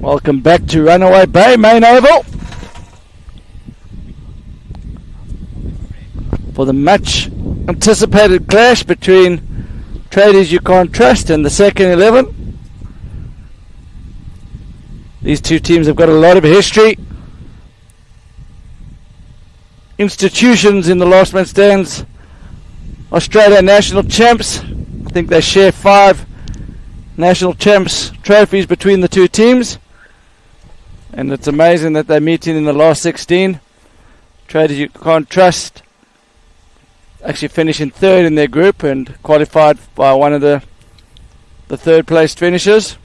Welcome back to Runaway Bay, main oval. For the much anticipated clash between Tradies You Can't Trust and the second 11. These two teams have got a lot of history. Institutions in the last man stands. Australia national champs. I think they share 5 national champs trophies between the two teams. And it's amazing that they're meeting in the last 16. Tradies You Can't Trust actually finishing 3rd in their group and qualified by one of the 3rd placed finishers.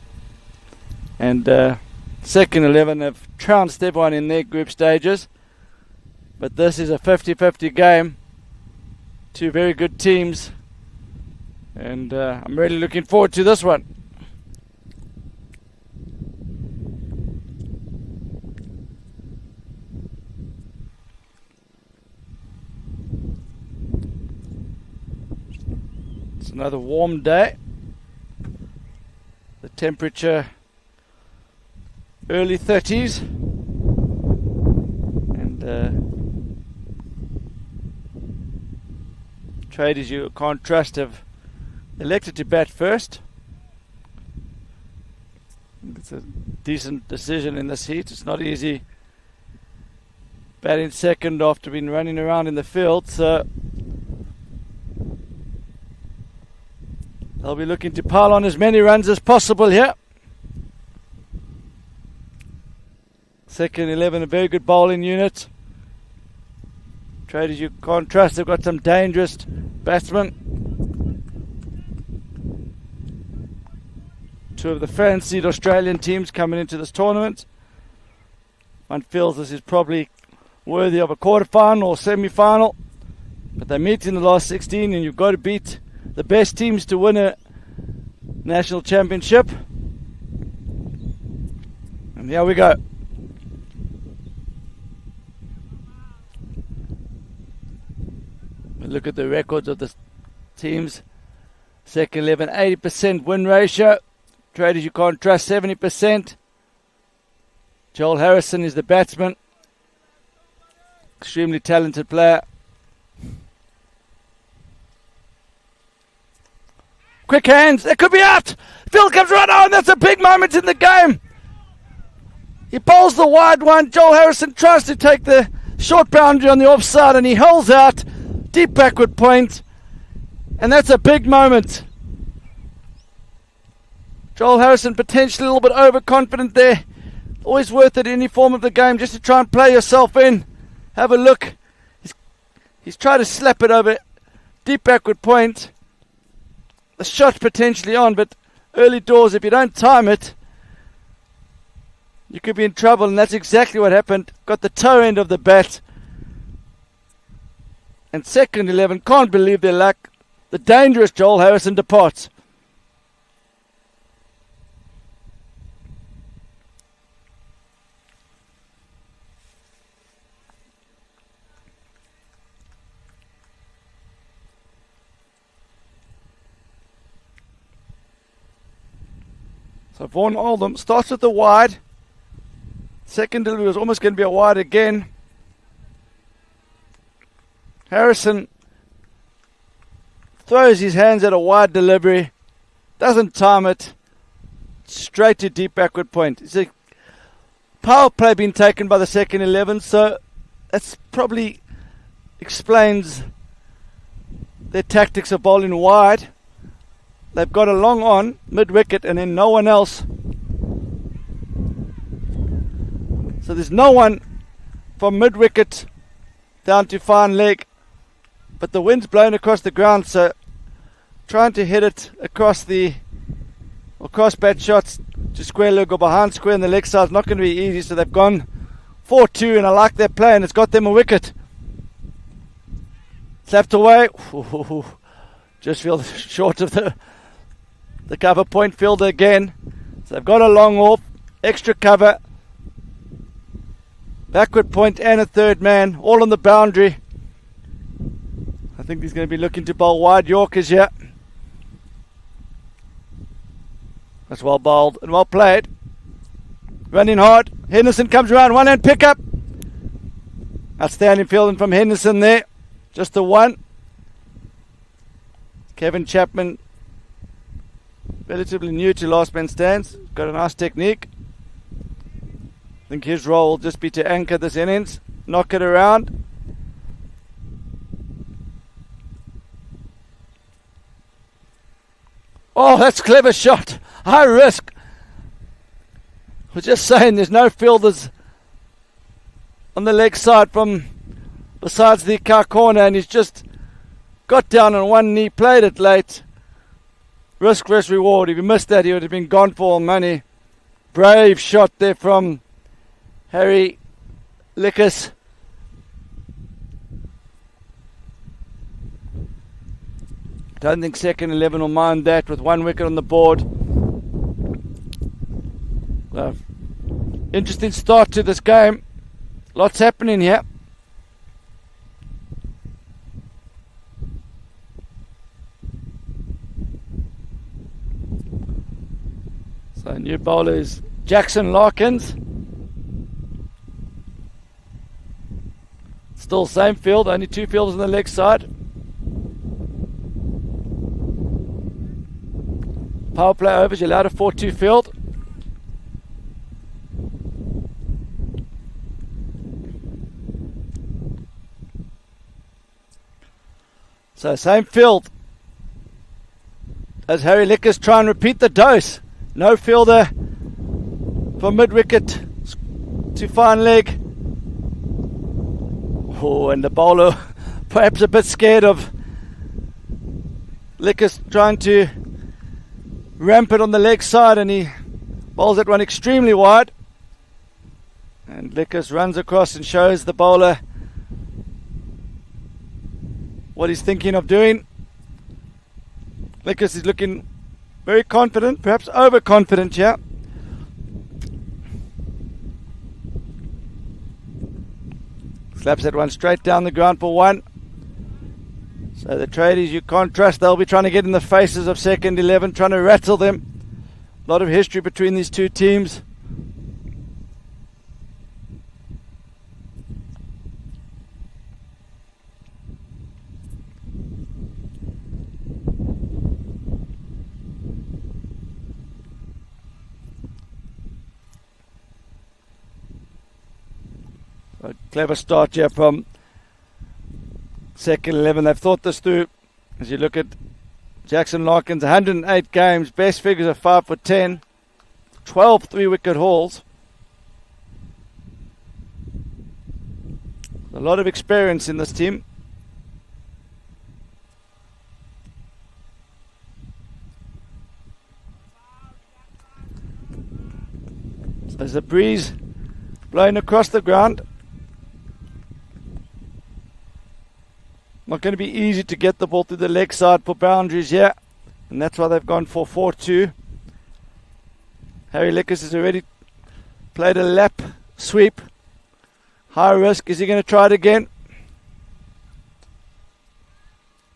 And second 11 have trounced everyone in their group stages. But this is a 50-50 game. Two very good teams. And I'm really looking forward to this one. It's another warm day. The temperature early 30s. And Tradies You Can't Trust have elected to bat first. It's a decent decision in this heat. It's not easy batting second after being running around in the field, so they'll be looking to pile on as many runs as possible here. Second 11, a very good bowling unit. Tradies You Can't Trust, they've got some dangerous batsmen. Two of the fancied Australian teams coming into this tournament. One feels this is probably worthy of a quarter-final or semi-final. But they meet in the last 16 and you've got to beat the best teams to win a national championship. And here we go. Look at the records of the teams. Second 11, 80% win ratio. Tradies You Can't Trust, 70%. Joel Harrison is the batsman. Extremely talented player. Quick hands, that could be out. Phil comes right on, that's a big moment in the game. He bowls the wide one. Joel Harrison tries to take the short boundary on the offside and he holds out. Deep backward point, and that's a big moment. Joel Harrison potentially a little bit overconfident there. Always worth it in any form of the game just to try and play yourself in. Have a look. He's tried to slap it over deep backward point. The shot's potentially on, but early doors, if you don't time it, you could be in trouble, and that's exactly what happened. Got the toe end of the bat. And second 11 can't believe their luck. The dangerous Joel Harrison departs. So Vaughan Oldham starts with the wide. Second delivery was almost going to be a wide again. Harrison throws his hands at a wide delivery, doesn't time it, straight to deep backward point. It's a power play being taken by the second 11, so that's probably explains their tactics of bowling wide. They've got a long on, mid-wicket, and then no one else. So there's no one from mid-wicket down to fine leg. But the wind's blowing across the ground, so trying to hit it across bat shots to square leg or behind square in the leg side is not going to be easy. So they've gone 4-2, and I like their play, and it's got them a wicket. Slapped away. Ooh, just feel short of the cover point fielder again. So they've got a long off, extra cover, backward point and a third man, all on the boundary. I think he's going to be looking to bowl wide Yorkers here. That's well bowled and well played. running hard. Henderson comes around, one-hand pick-up. Outstanding fielding from Henderson there. Just the one. Kevin Chapman, relatively new to last man stands. Got a nice technique. I think his role will just be to anchor this innings. Knock it around. Oh, that's a clever shot. High risk. I was just saying there's no fielders on the leg side from besides the car corner, and he's just got down on one knee, played it late. Risk, reward. If he missed that, he would have been gone for all money. Brave shot there from Harry Lickiss. Don't think second 11 will mind that with one wicket on the board. Interesting start to this game. Lots happening here. So new bowler is Jackson Larkins. Still same field, only two fielders on the leg side. Power play overs, you're allowed a 4-2 field. So same field as Harry Lickiss. Try and repeat the dose. No fielder from mid-wicket to fine leg. Oh, and the bowler perhaps a bit scared of Lickiss trying to ramp it on the leg side, and he bowls that one extremely wide. And Lickiss runs across and shows the bowler what he's thinking of doing. Lickiss is looking very confident, perhaps overconfident here. Slaps that one straight down the ground for one. So the tradies, you can't trust. They'll be trying to get in the faces of second 11, trying to rattle them. A lot of history between these two teams. A clever start here from second 11. They've thought this through. As you look at Jackson Larkins, 108 games, best figures are 5 for 10, 12 3-wicket hauls. A lot of experience in this team. So there's a breeze blowing across the ground. Not going to be easy to get the ball to the leg side for boundaries here, and that's why they've gone for 4-2. Harry Lickiss has already played a lap sweep. High risk. Is he going to try it again?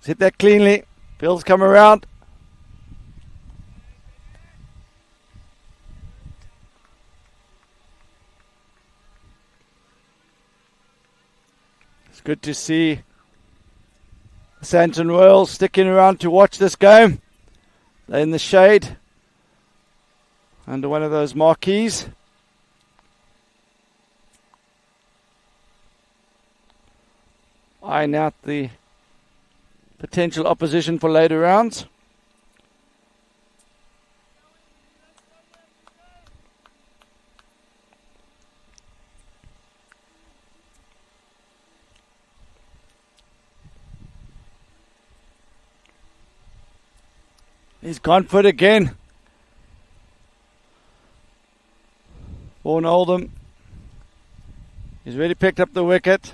He's hit that cleanly. Bill's come around. It's good to see Santon Royals sticking around to watch this game. They're in the shade under one of those marquees. Eyeing out the potential opposition for later rounds. He's gone for it again. Vaughan Oldham. He's already picked up the wicket.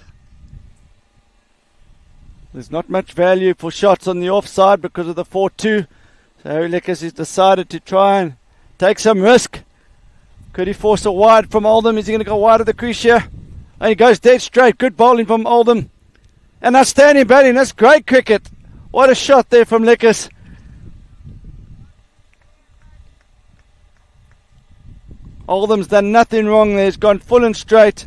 There's not much value for shots on the offside because of the 4-2. So Harry Lickiss has decided to try and take some risk. Could he force a wide from Oldham? Is he going to go wide of the crease here? And he goes dead straight. Good bowling from Oldham. And outstanding batting. That's great cricket. What a shot there from Lickiss. Oldham's done nothing wrong there. He's gone full and straight.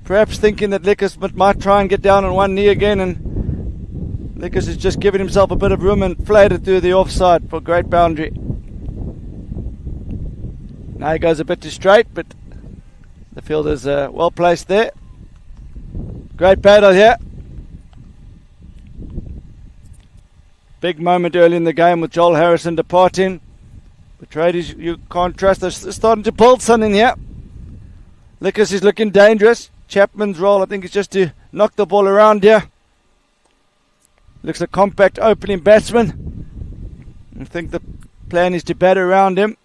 Perhaps thinking that Lickiss might try and get down on one knee again, and Lickiss has just given himself a bit of room and flayed it through the offside for a great boundary. Now he goes a bit too straight, but the fielder's well placed there. Great battle here. Big moment early in the game with Joel Harrison departing. The Tradies, you can't trust. They're starting to build something here. Lickiss is looking dangerous. Chapman's role, I think, is just to knock the ball around here. Looks a compact opening batsman. I think the plan is to bat around him.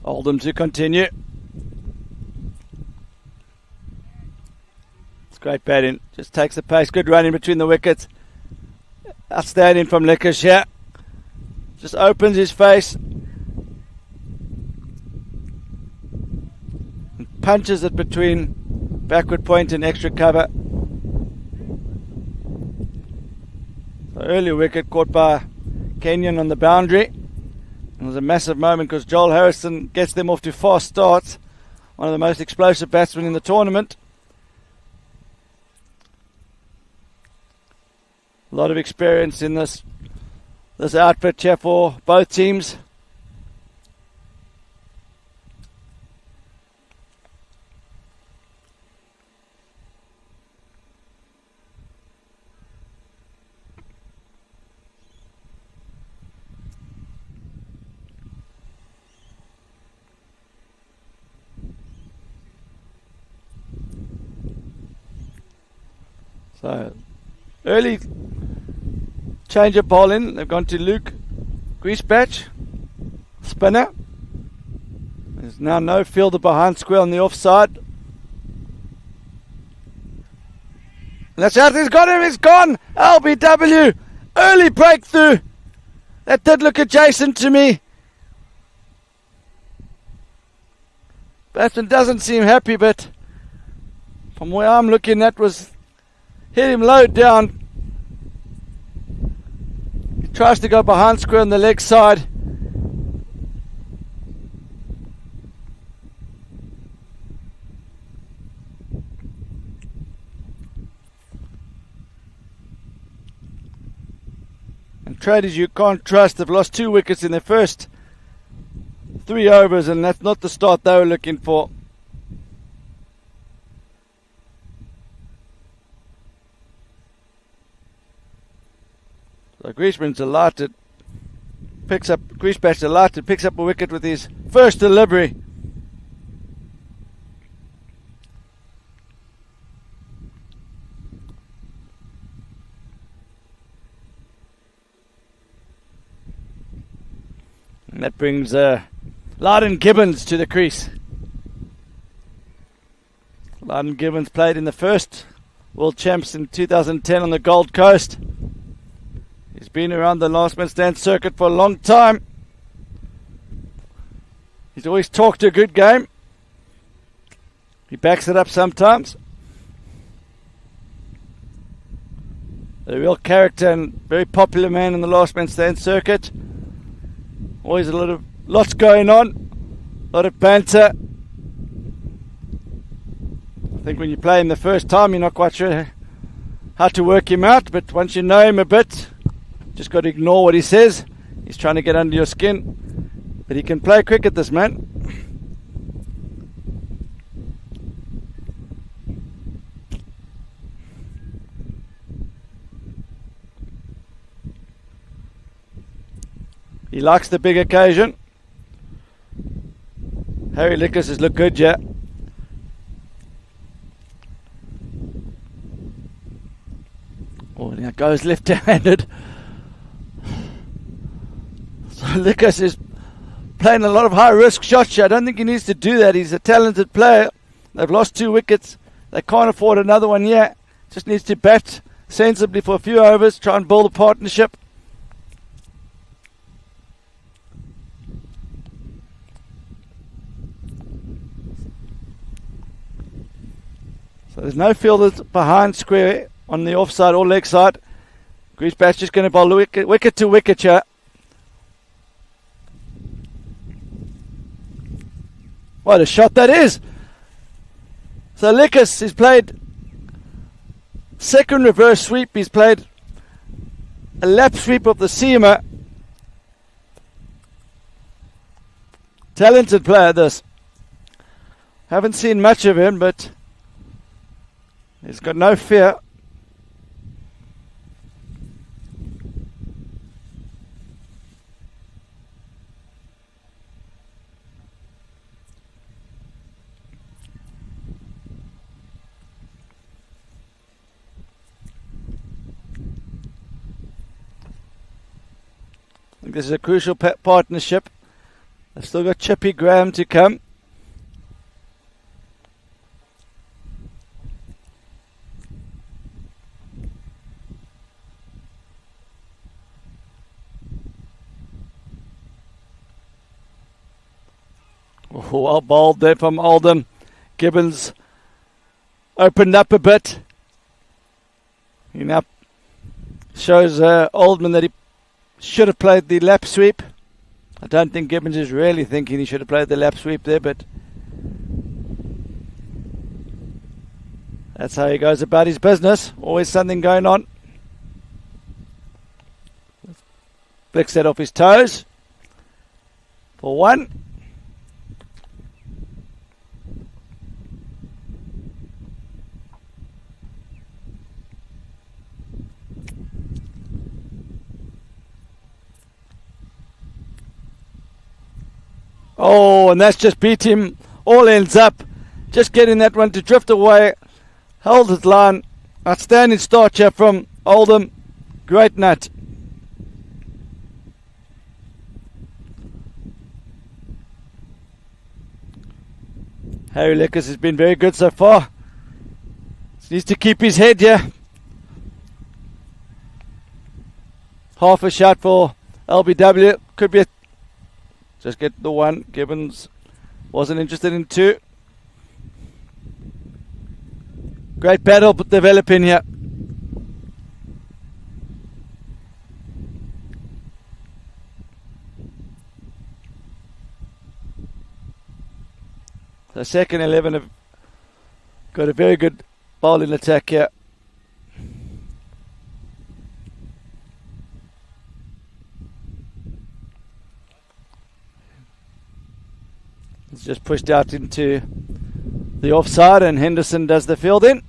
Oldham to continue. It's great batting. Just takes the pace. Good running between the wickets. Outstanding from Lickiss here. Just opens his face. And punches it between backward point and extra cover. So early wicket caught by Kenyon on the boundary. It was a massive moment because Joel Harrison gets them off to fast starts. One of the most explosive batsmen in the tournament. A lot of experience in this outfit here for both teams. So, early change of bowling. They've gone to Luke Griesbach, spinner. There's now no fielder behind square on the offside. That's out. He's got him. He's gone. LBW. Early breakthrough. That did look adjacent to me. Batsman doesn't seem happy, but from where I'm looking, that was hit him low down. He tries to go behind square on the leg side. And Tradies you can't trust. They've lost 2 wickets in their first 3 overs, and that's not the start they were looking for. So Griesbach's delighted. Picks up a wicket with his first delivery. And that brings Loudon Gibbons to the crease. Loudon Gibbons played in the first World Champs in 2010 on the Gold Coast. He's been around the last man stand circuit for a long time. He's always talked a good game. He backs it up sometimes. A real character and very popular man in the last man stand circuit. Always lots going on. A lot of banter. I think when you play him the first time, you're not quite sure how to work him out, but once you know him a bit, just got to ignore what he says. He's trying to get under your skin. But he can play cricket, this man. He likes the big occasion. Harry Lickiss has looked good, yeah. Oh, now goes left-handed. So Lickiss is playing a lot of high-risk shots here. I don't think he needs to do that. He's a talented player. They've lost 2 wickets. They can't afford another one yet. Just needs to bat sensibly for a few overs, try and build a partnership. So there's no fielders behind square on the offside or leg side. Greasebatch just going to bowl wicket to wicket here. What a shot that is. So Lickiss, he's played second reverse sweep. He's played a lap sweep of the seamer. Talented player this. Haven't seen much of him, but he's got no fear. I think this is a crucial partnership. They've still got Chippy Graham to come. Oh, well bowled there from Oldham. Gibbons opened up a bit. He now shows Oldman that he should have played the lap sweep. I don't think Gibbons is really thinking he should have played the lap sweep there, but that's how he goes about his business. Always something going on. Flicks that off his toes for one. Oh, and that's just beat him. All ends up. Just getting that one to drift away. Held his line. Outstanding start here from Oldham. Great nut. Harry Lickiss has been very good so far. He needs to keep his head here. Half a shot for LBW. Could be a just get the one. Gibbons wasn't interested in two. Great battle developing here. The second 11 have got a very good bowling attack here. It's just pushed out into the offside and Henderson does the fielding.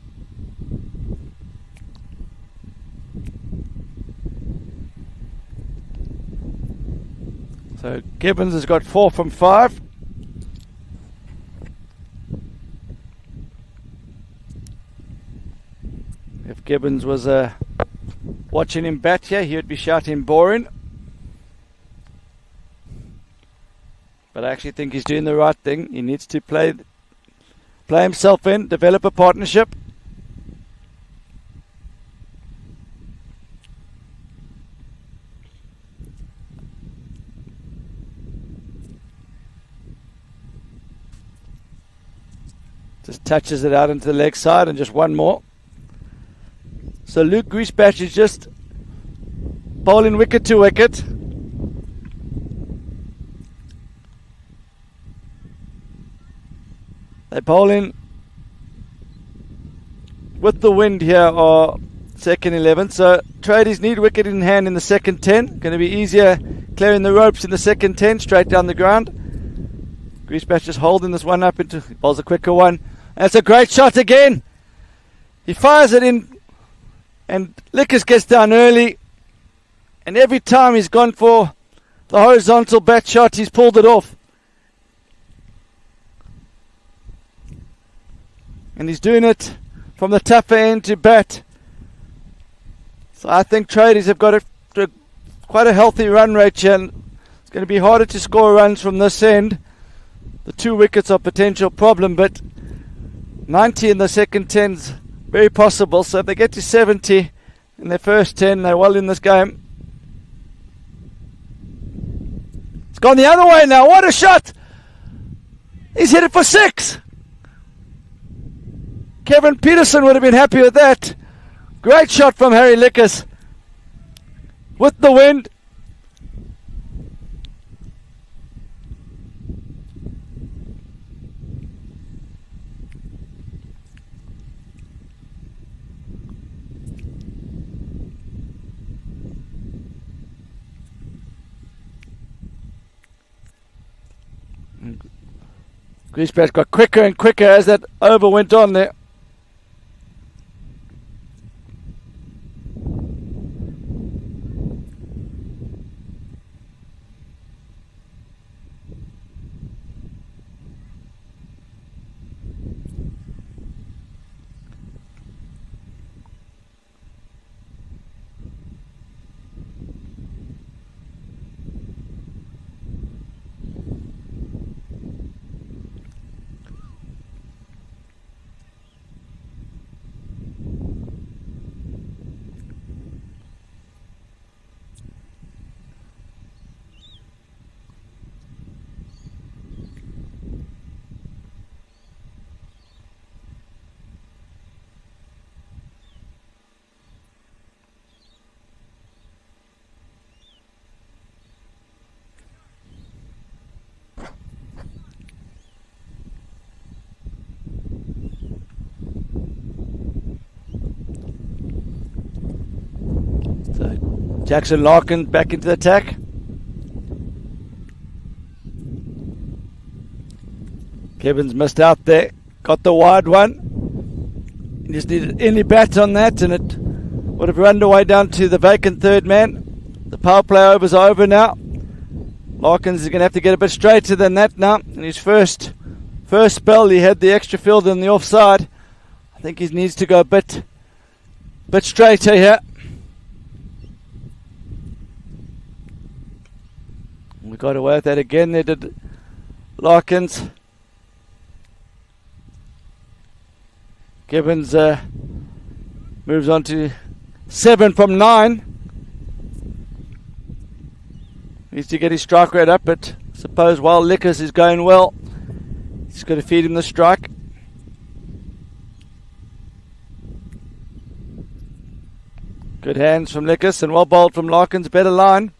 So Gibbons has got 4 from 5. If Gibbons was watching him bat here, he would be shouting boring. But I actually think he's doing the right thing. He needs to play himself in, develop a partnership. Just touches it out into the leg side and just one more. So Luke Greasebatch is just bowling wicket to wicket. They're bowling with the wind here are second 11. So Tradies need wicket in hand in the second 10. Going to be easier clearing the ropes in the second 10 straight down the ground. Greasebatch just holding this one up into bowls a quicker one. And it's a great shot again. He fires it in and Lickiss gets down early. And every time he's gone for the horizontal bat shot, he's pulled it off. And he's doing it from the tougher end to bat. So I think Tradies have got quite a healthy run rate here. And it's going to be harder to score runs from this end. The 2 wickets are potential problem, but 90 in the second 10's very possible. So if they get to 70 in their first 10, they're well in this game. It's gone the other way now. What a shot! He's hit it for 6. Kevin Peterson would have been happy with that. Great shot from Harry Lickiss. With the wind. Greasebatch got quicker and quicker as that over went on there. Jackson Larkin back into the attack. Kevin's missed out there. Got the wide one. He just needed any bat on that and it would have run away down to the vacant third man. The power play overs are over now. Larkins is going to have to get a bit straighter than that now. In his first spell he had the extra field in the offside. I think he needs to go a bit straighter here. We got away with that again. There did Larkins. Gibbons moves on to 7 from 9. Needs to get his strike rate up, but I suppose while Lickiss is going well, he's got to feed him the strike. Good hands from Lickiss and well bowled from Larkins. Better line.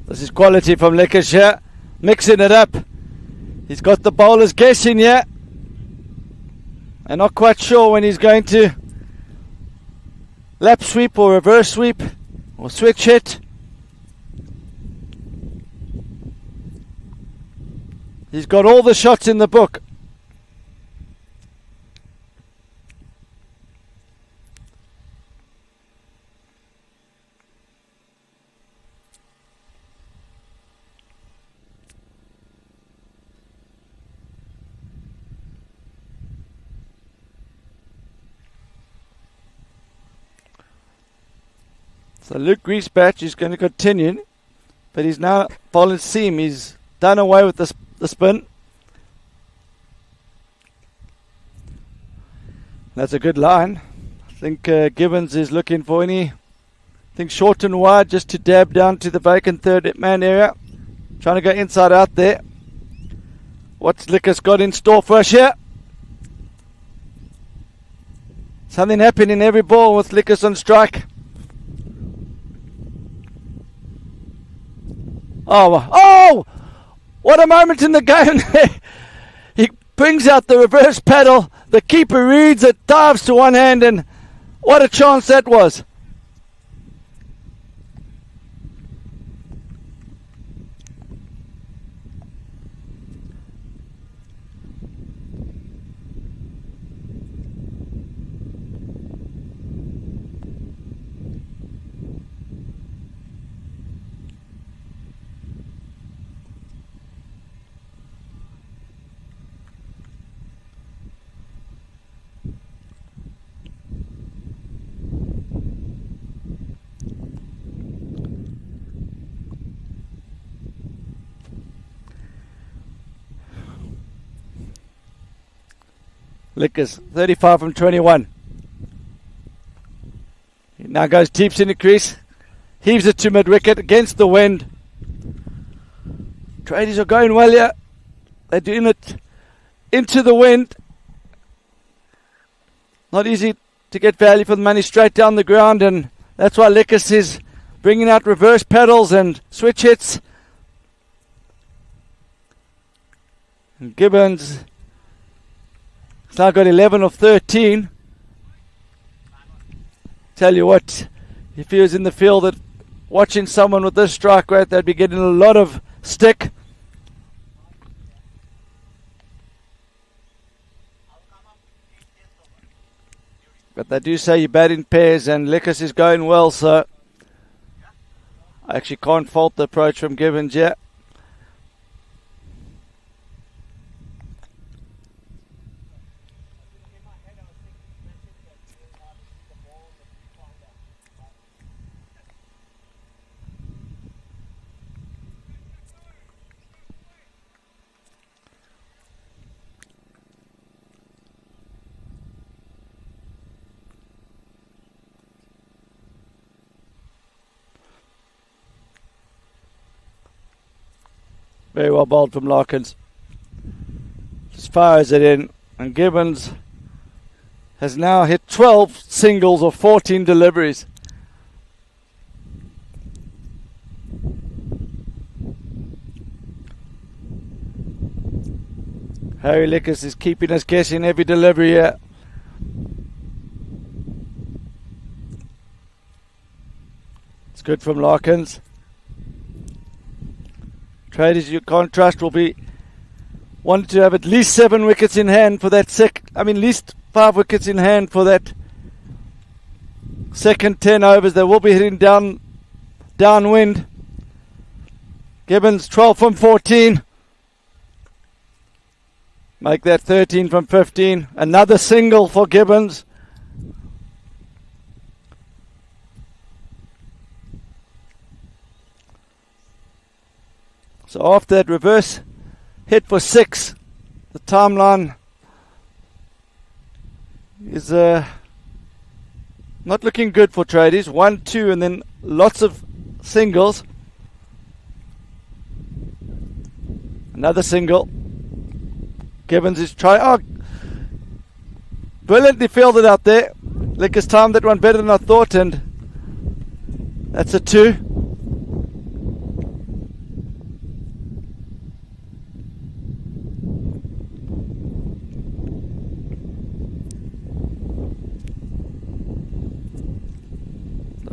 This is quality from Lickiss here, mixing it up. He's got the bowlers guessing here and not quite sure when he's going to lap sweep or reverse sweep or switch hit. He's got all the shots in the book. So Luke Greasebatch is going to continue, but he's now followed seam. He's done away with the spin. That's a good line. I think Gibbons is looking for anything short and wide just to dab down to the vacant third man area. Trying to go inside out there. What's Lickiss got in store for us here? Something happening in every ball with Lickiss on strike. Oh, what a moment in the game there. He brings out the reverse paddle. The keeper reads it, dives to one hand, and what a chance that was. Lickiss, 35 from 21. He now goes deep in the crease. Heaves it to mid-wicket against the wind. Tradies are going well here. They're doing it into the wind. Not easy to get value for the money straight down the ground, and that's why Lickiss is bringing out reverse pedals and switch hits. And Gibbons has now got 11 of 13. Tell you what, if he was in the field that watching someone with this strike rate, they'd be getting a lot of stick. But they do say you bat in pairs, and Lickiss is going well, so I actually can't fault the approach from Gibbons yet. Very well bowled from Larkins. Just fires it in, and Gibbons has now hit 12 singles or 14 deliveries. Harry Lickiss is keeping us guessing every delivery here. It's good from Larkins. Tradies you can't trust will be wanting to have at least 7 wickets in hand for that at least 5 wickets in hand for that second 10 overs. They will be hitting downwind. Gibbons 12 from 14. Make that 13 from 15. Another single for Gibbons. So after that reverse hit for 6, the timeline is not looking good for Tradies. 1, 2, and then lots of singles. Another single. Gibbons is trying. Oh, brilliantly fielded out there. Lickiss timed that one better than I thought, and that's a 2.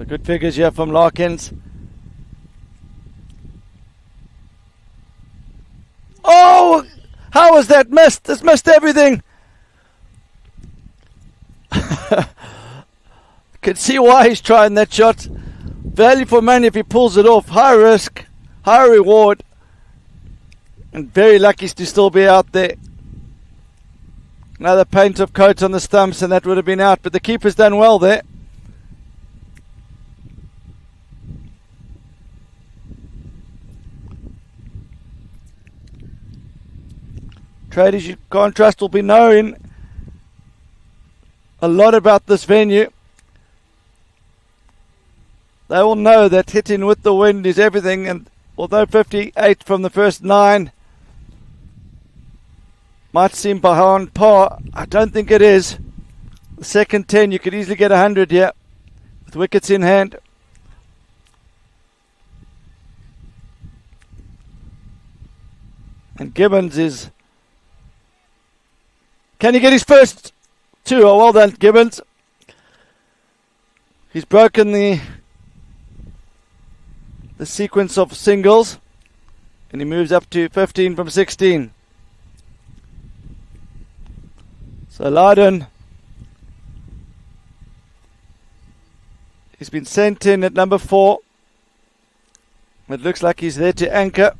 Good figures here from Larkins. Oh! How was that missed? It's missed everything. Can see why he's trying that shot. Value for money if he pulls it off. High risk, high reward. And very lucky to still be out there. Another paint of coats on the stumps and that would have been out. But the keeper's done well there. Tradies you can't trust will be knowing a lot about this venue. They all know that hitting with the wind is everything, and although 58 from the first 9 might seem behind par, I don't think it is. The second 10 you could easily get 100 here with wickets in hand. And Gibbons is... Can he get his first 2? Oh, well done, Gibbons. He's broken the sequence of singles, and he moves up to 15 from 16. So Loudon, he's been sent in at number 4. It looks like he's there to anchor.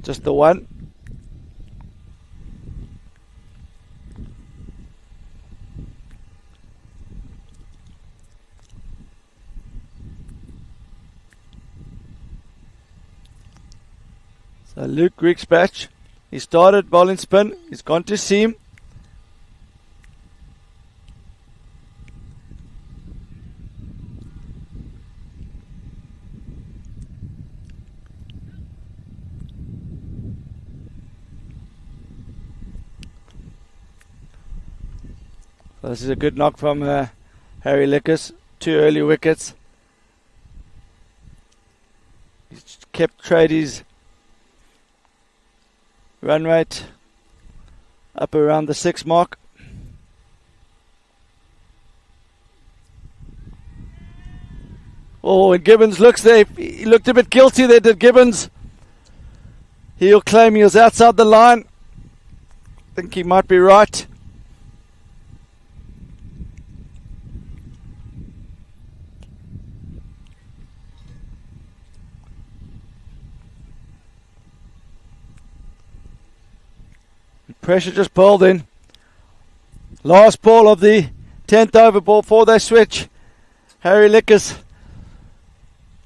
Just the one. So Luke Grieksbach, he started bowling spin, he's gone to seam. So this is a good knock from Harry Lickiss. 2 early wickets. He's kept Tradies' run rate up around the 6 mark. Oh, and Gibbons looks there. He looked a bit guilty there, did Gibbons. He'll claim he was outside the line. I think he might be right. Pressure just pulled in. Last ball of the 10th over ball before they switch. Harry Lickiss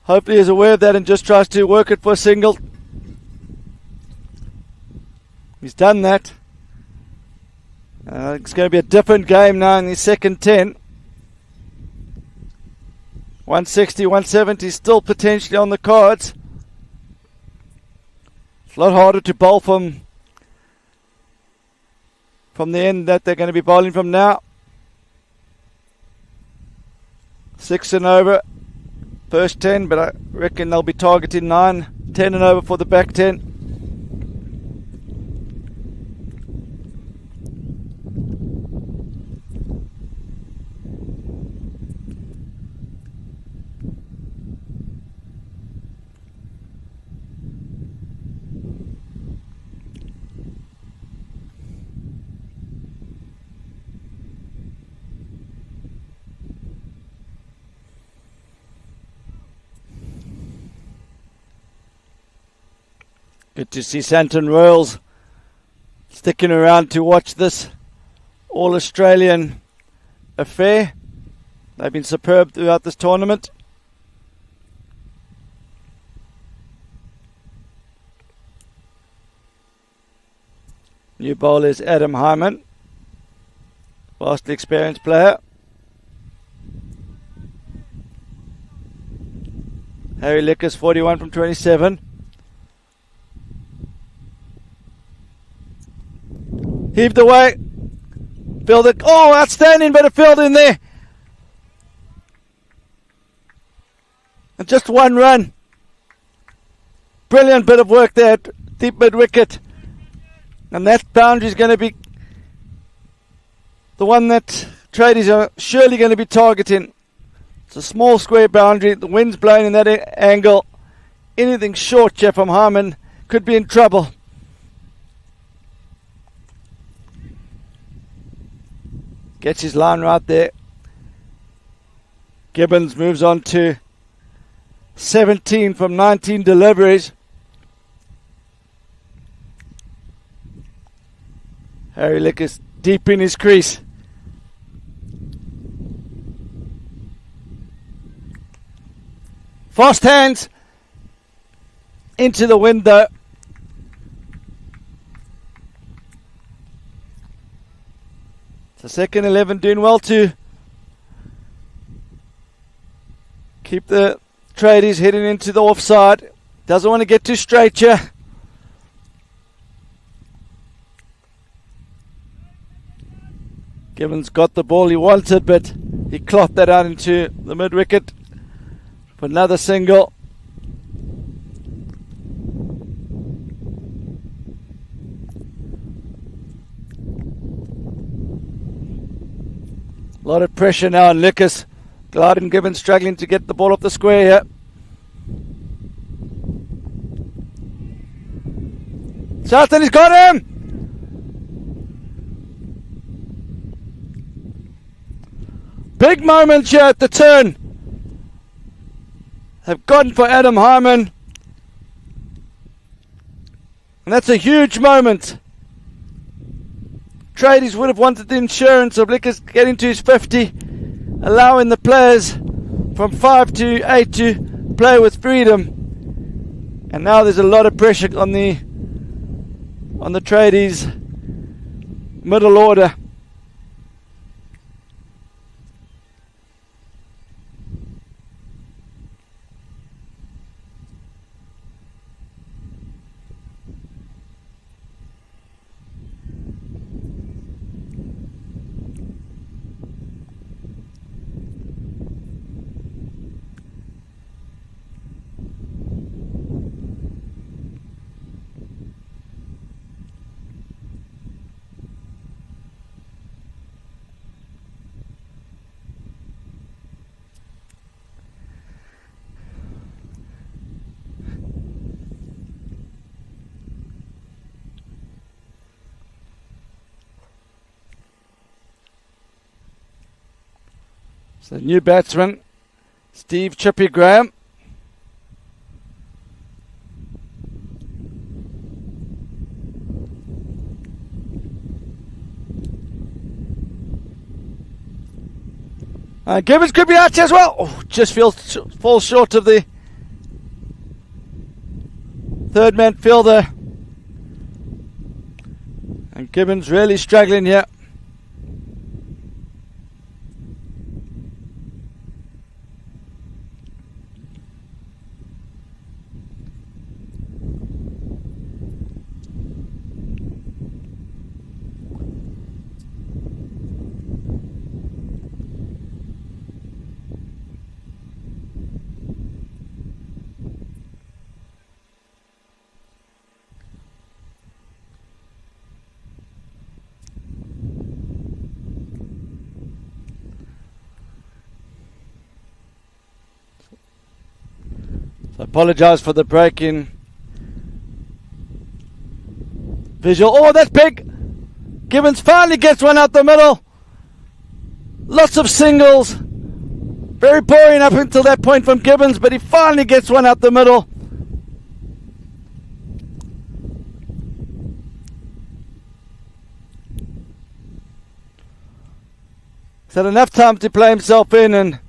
hopefully is aware of that and just tries to work it for a single. He's done that. It's going to be a different game now in the second 10. 160, 170 still potentially on the cards. It's a lot harder to bowl from the end that they're going to be bowling from now. 6 and over, first 10, but I reckon they'll be targeting 9, 10 and over for the back 10. Good to see Santon Royals sticking around to watch this All-Australian affair. They've been superb throughout this tournament. New bowler is Adam Hyman, vastly experienced player. Harry Lickiss, 41 from 27. Heaved away. Fielded. Oh, outstanding bit of field in there. And just one run. Brilliant bit of work there at deep mid wicket. And that boundary is going to be the one that Tradies are surely going to be targeting. It's a small square boundary. The wind's blowing in that angle. Anything short, Jeff, from Harmon could be in trouble. Gets his line right there. Gibbons moves on to 17 from 19 deliveries. Harry Lickiss deep in his crease. Fast hands into the window. The second 11 doing well to keep the Tradies heading into the offside. Doesn't want to get too straight here. Gibbons got the ball he wanted, but he clocked that out into the mid wicket for another single. A lot of pressure now on Lickiss. Glyden Gibbons struggling to get the ball off the square here. Charlton, he's got him! Big moment here at the turn. They've gone for Adam Hyman. And that's a huge moment. Tradies would have wanted the insurance of Lickiss getting to his 50, allowing the players from 5 to 8 to play with freedom. And now there's a lot of pressure on the Tradies middle order. So new batsman, Steve Chippy Graham. Gibbons could be out as well. Oh, just falls short of the third man fielder. And Gibbons really struggling here. So I apologise for the break in visual. Oh, that's big! Gibbons finally gets one out the middle. Lots of singles. Very boring up until that point from Gibbons, but he finally gets one out the middle. He's had enough time to play himself in, and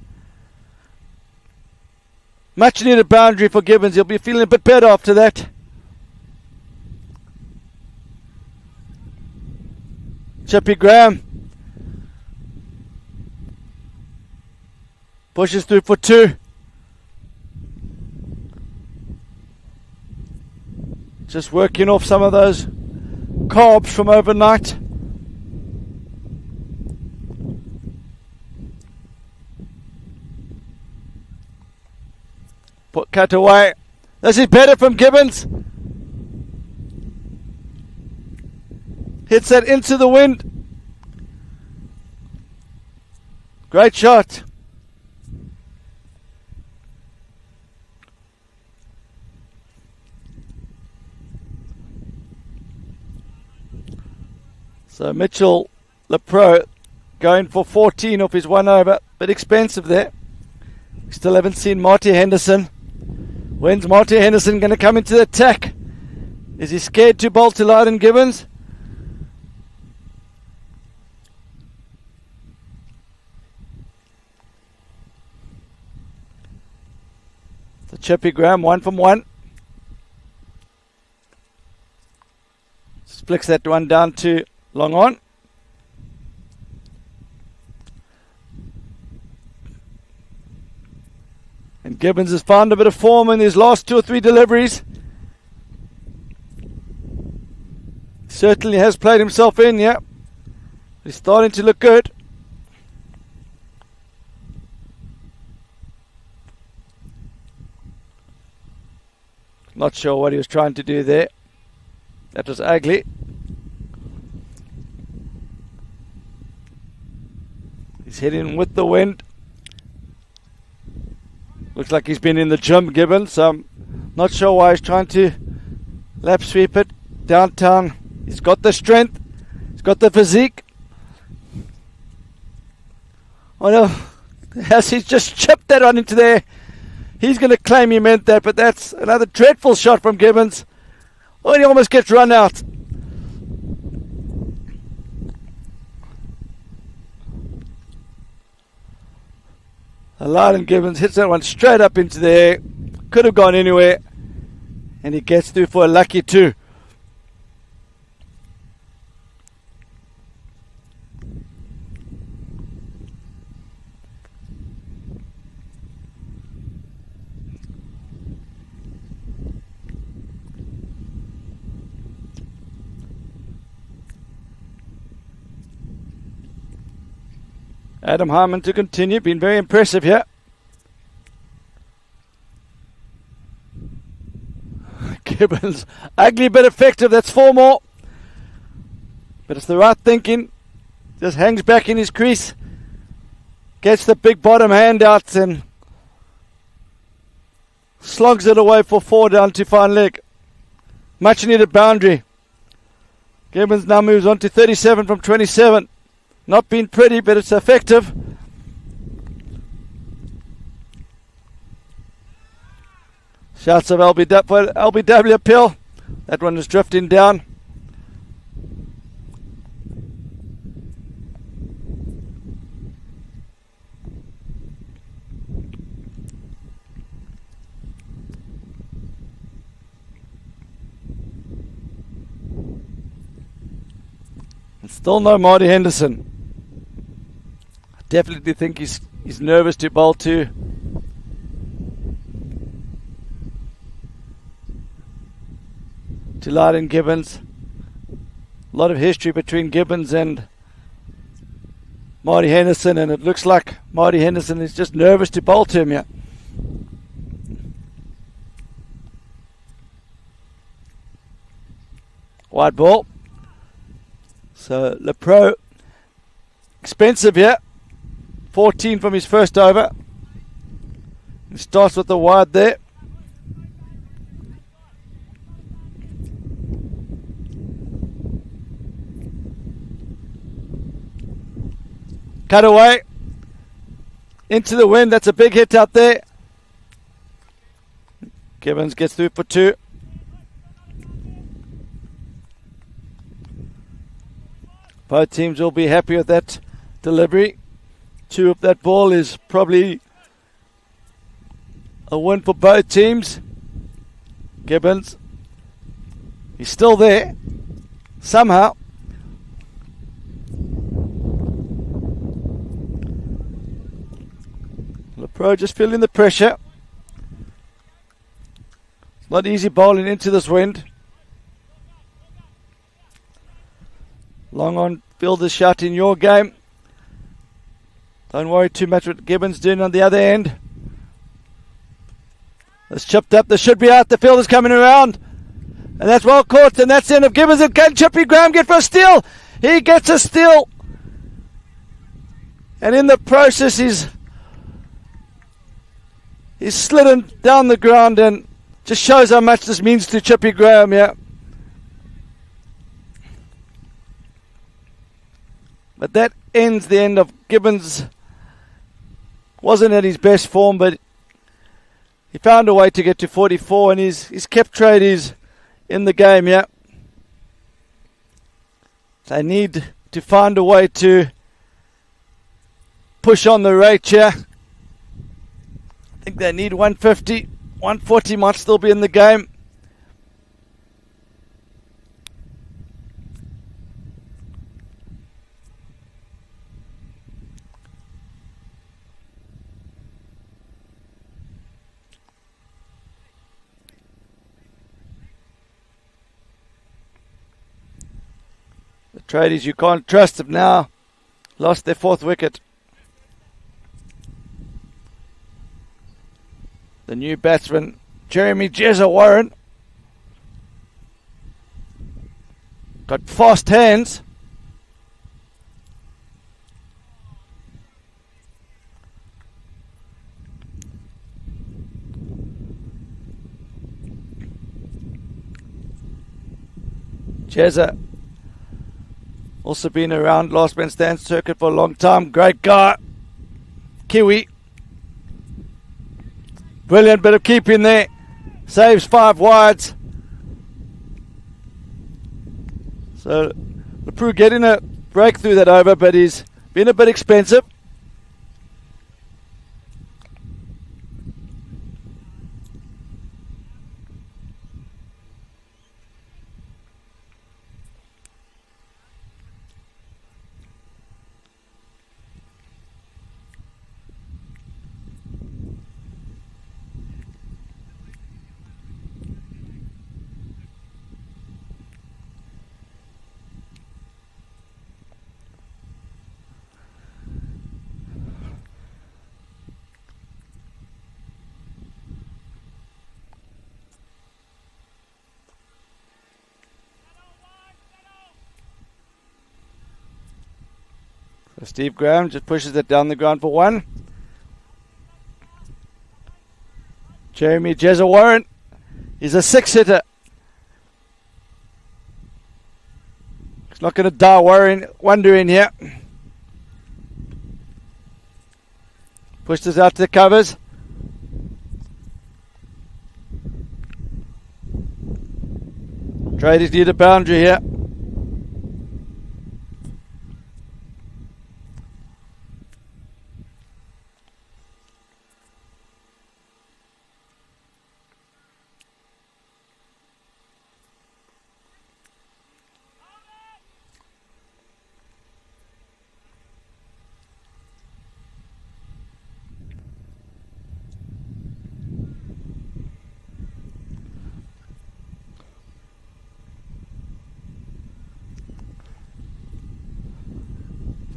much needed boundary for Gibbons. He'll be feeling a bit better after that. Chippy Graham pushes through for 2. Just working off some of those carbs from overnight. Cut away. This is better from Gibbons. Hits that into the wind. Great shot. So Mitchell, the pro, going for 14 off his 1 over. Bit expensive there. Still haven't seen Marty Henderson. When's Marty Henderson going to come into the attack? Is he scared to bowl to Lyden Gibbons? So Chippy Graham, 1 from 1. Flicks that one down to long on. And Gibbons has found a bit of form in his last 2 or 3 deliveries. Certainly has played himself in, yeah. He's starting to look good. Not sure what he was trying to do there. That was ugly. He's hitting with the wind. Looks like he's been in the gym, Gibbons, so I'm not sure why he's trying to lap sweep it downtown. He's got the strength. He's got the physique. Oh no, as he's just chipped that one into there. He's going to claim he meant that, but that's another dreadful shot from Gibbons. Oh, and he almost gets run out. Lyden Gibbons hits that one straight up into the air. Could have gone anywhere. And he gets through for a lucky 2. Adam Harmon to continue, been very impressive here. Gibbons, ugly but effective, that's 4 more. But it's the right thinking. Just hangs back in his crease. Gets the big bottom hand out and slogs it away for 4 down to fine leg. Much needed boundary. Gibbons now moves on to 37 from 27. Not been pretty, but it's effective. Shouts of LBW appeal. That one is drifting down. And still no Marty Henderson. I definitely think he's nervous to bowl to Lyden Gibbons. A lot of history between Gibbons and Marty Henderson, and it looks like Marty Henderson is just nervous to bowl to him here. Wide ball. So LePro, expensive here. 14 from his first over. He starts with the wide there. Cut away. Into the wind. That's a big hit out there. Gibbons gets through for 2. Both teams will be happy with that delivery. 2 of that ball is probably a win for both teams. Gibbons, he's still there somehow. LePro just feeling the pressure. It's not easy bowling into this wind. Long on fielder's shot in your game. Don't worry too much what Gibbons doing on the other end. It's chipped up. This should be out. The fielder's coming around. And that's well caught. And that's the end of Gibbons. And can Chippy Graham get for a steal? He gets a steal. And in the process, he's slidden down the ground and just shows how much this means to Chippy Graham here. But that ends the end of Gibbons. Wasn't at his best form, but he found a way to get to 44, and he's kept Tradies in the game, yeah. They need to find a way to push on the rate here. I think they need 150. 140 might still be in the game. The Tradies, you can't trust them now. Lost their 4th wicket. The new batsman, Jeremy Jezza Warren. Got fast hands. Jezza also been around last man stand circuit for a long time. Great guy. Kiwi. Brilliant bit of keeping there. Saves 5 wides. So LePro getting a breakthrough that over, but he's been a bit expensive. Steve Graham just pushes it down the ground for one. Jeremy Jezza-Warren. He's a six-hitter. He's not going to die wondering here. Pushed this out to the covers. Tradies need a boundary here.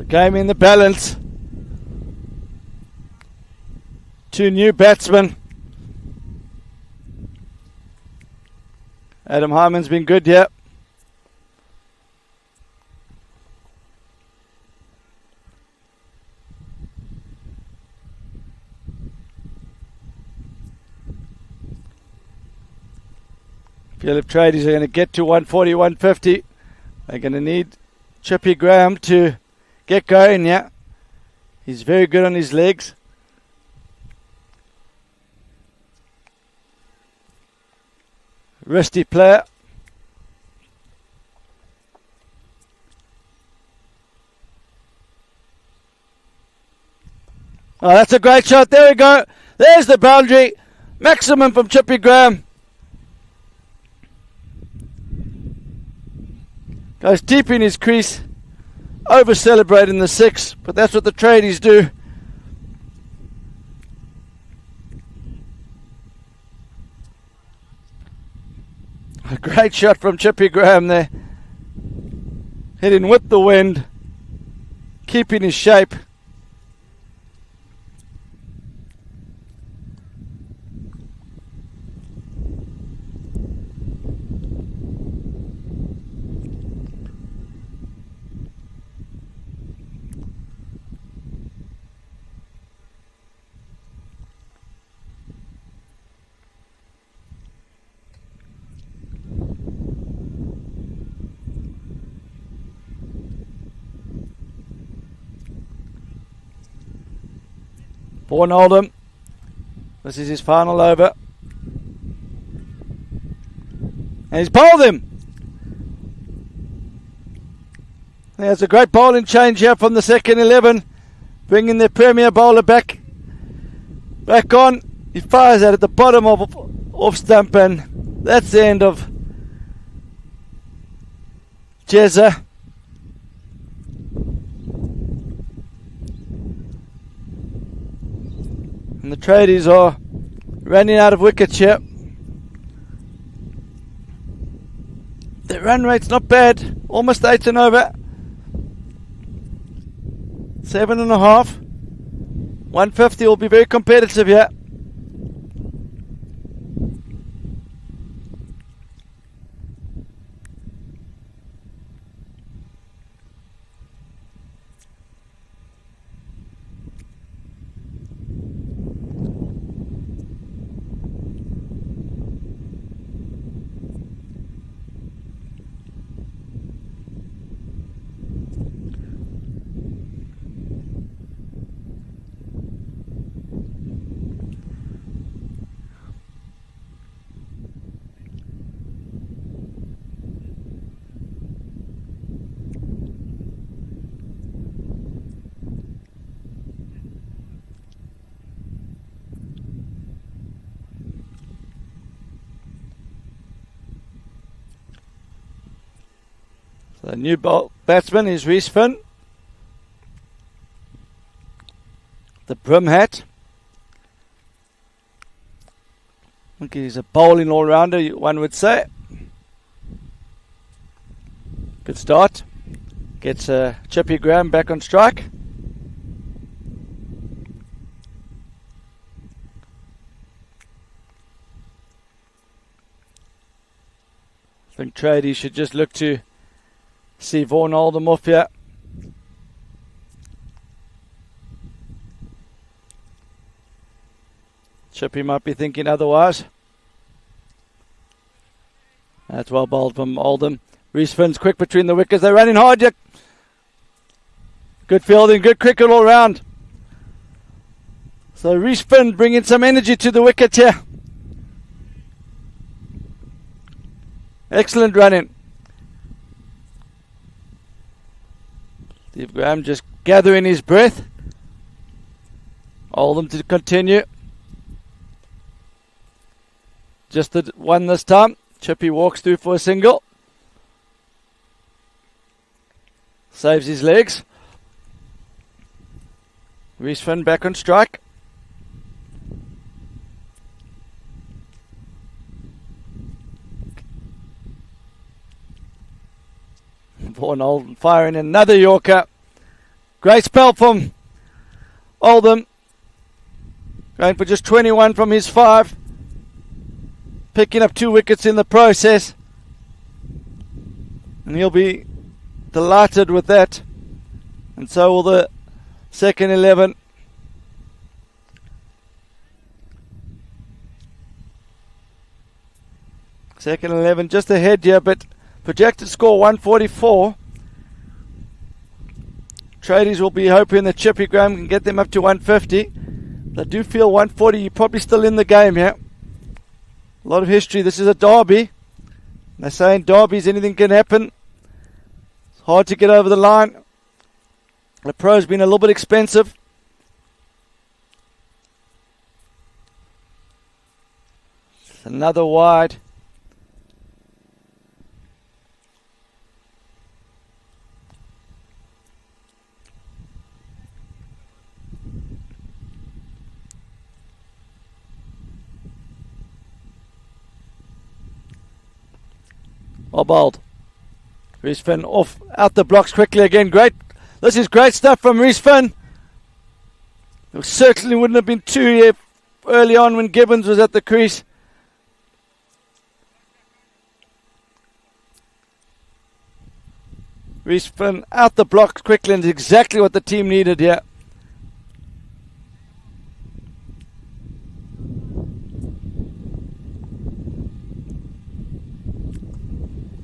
Game in the balance. Two new batsmen. Adam Hyman's been good here. Feel if Tradies are going to get to 140, 150, they're going to need Chippy Graham to get going, yeah. He's very good on his legs. Wristy player. Oh, that's a great shot. There we go. There's the boundary. Maximum from Chippy Graham. Goes deep in his crease. Over celebrating the six, but that's what the Tradies do. A great shot from Chippy Graham there. Hitting with the wind, keeping his shape. Vaughan Oldham. This is his final over. And he's bowled him. There's a great bowling change here from the second 11. Bringing their premier bowler back on. He fires out at the bottom of off stump, and that's the end of Jezza. And the Tradies are running out of wickets here. Their run rate's not bad. Almost 8 and over. 7.5. 150 will be very competitive here. The new batsman is Reece Finn. The brim hat. I think he's a bowling all-rounder, one would say. Good start. Gets Chippy Graham back on strike. I think Tradies should just look to see Vaughan Oldham off here. Chippy might be thinking otherwise. That's well bowled from Oldham. Reece Finn's quick between the wickets. They're running hard. Good fielding, good cricket all round. So Reece Finn bringing some energy to the wicket here. Excellent running. Steve Graham just gathering his breath. Oldham to continue. Just the one this time. Chippy walks through for a single. Saves his legs. Reece Finn back on strike. Vaughan Oldham firing another Yorker. Great spell from Oldham. Going for just 21 from his 5. Picking up 2 wickets in the process. And he'll be delighted with that. And so will the second 11. Second 11 just ahead here, but projected score 144. Tradies will be hoping that Chippy Graham can get them up to 150. They do feel 140, you're probably still in the game here. A lot of history. This is a derby. They're saying derbies, anything can happen. It's hard to get over the line. The pro's been a little bit expensive. It's another wide. Bowled. Reece Finn off out the blocks quickly again. Great. This is great stuff from Reece Finn. It certainly wouldn't have been 2 here early on when Gibbons was at the crease. Reece Finn out the blocks quickly, and exactly what the team needed here.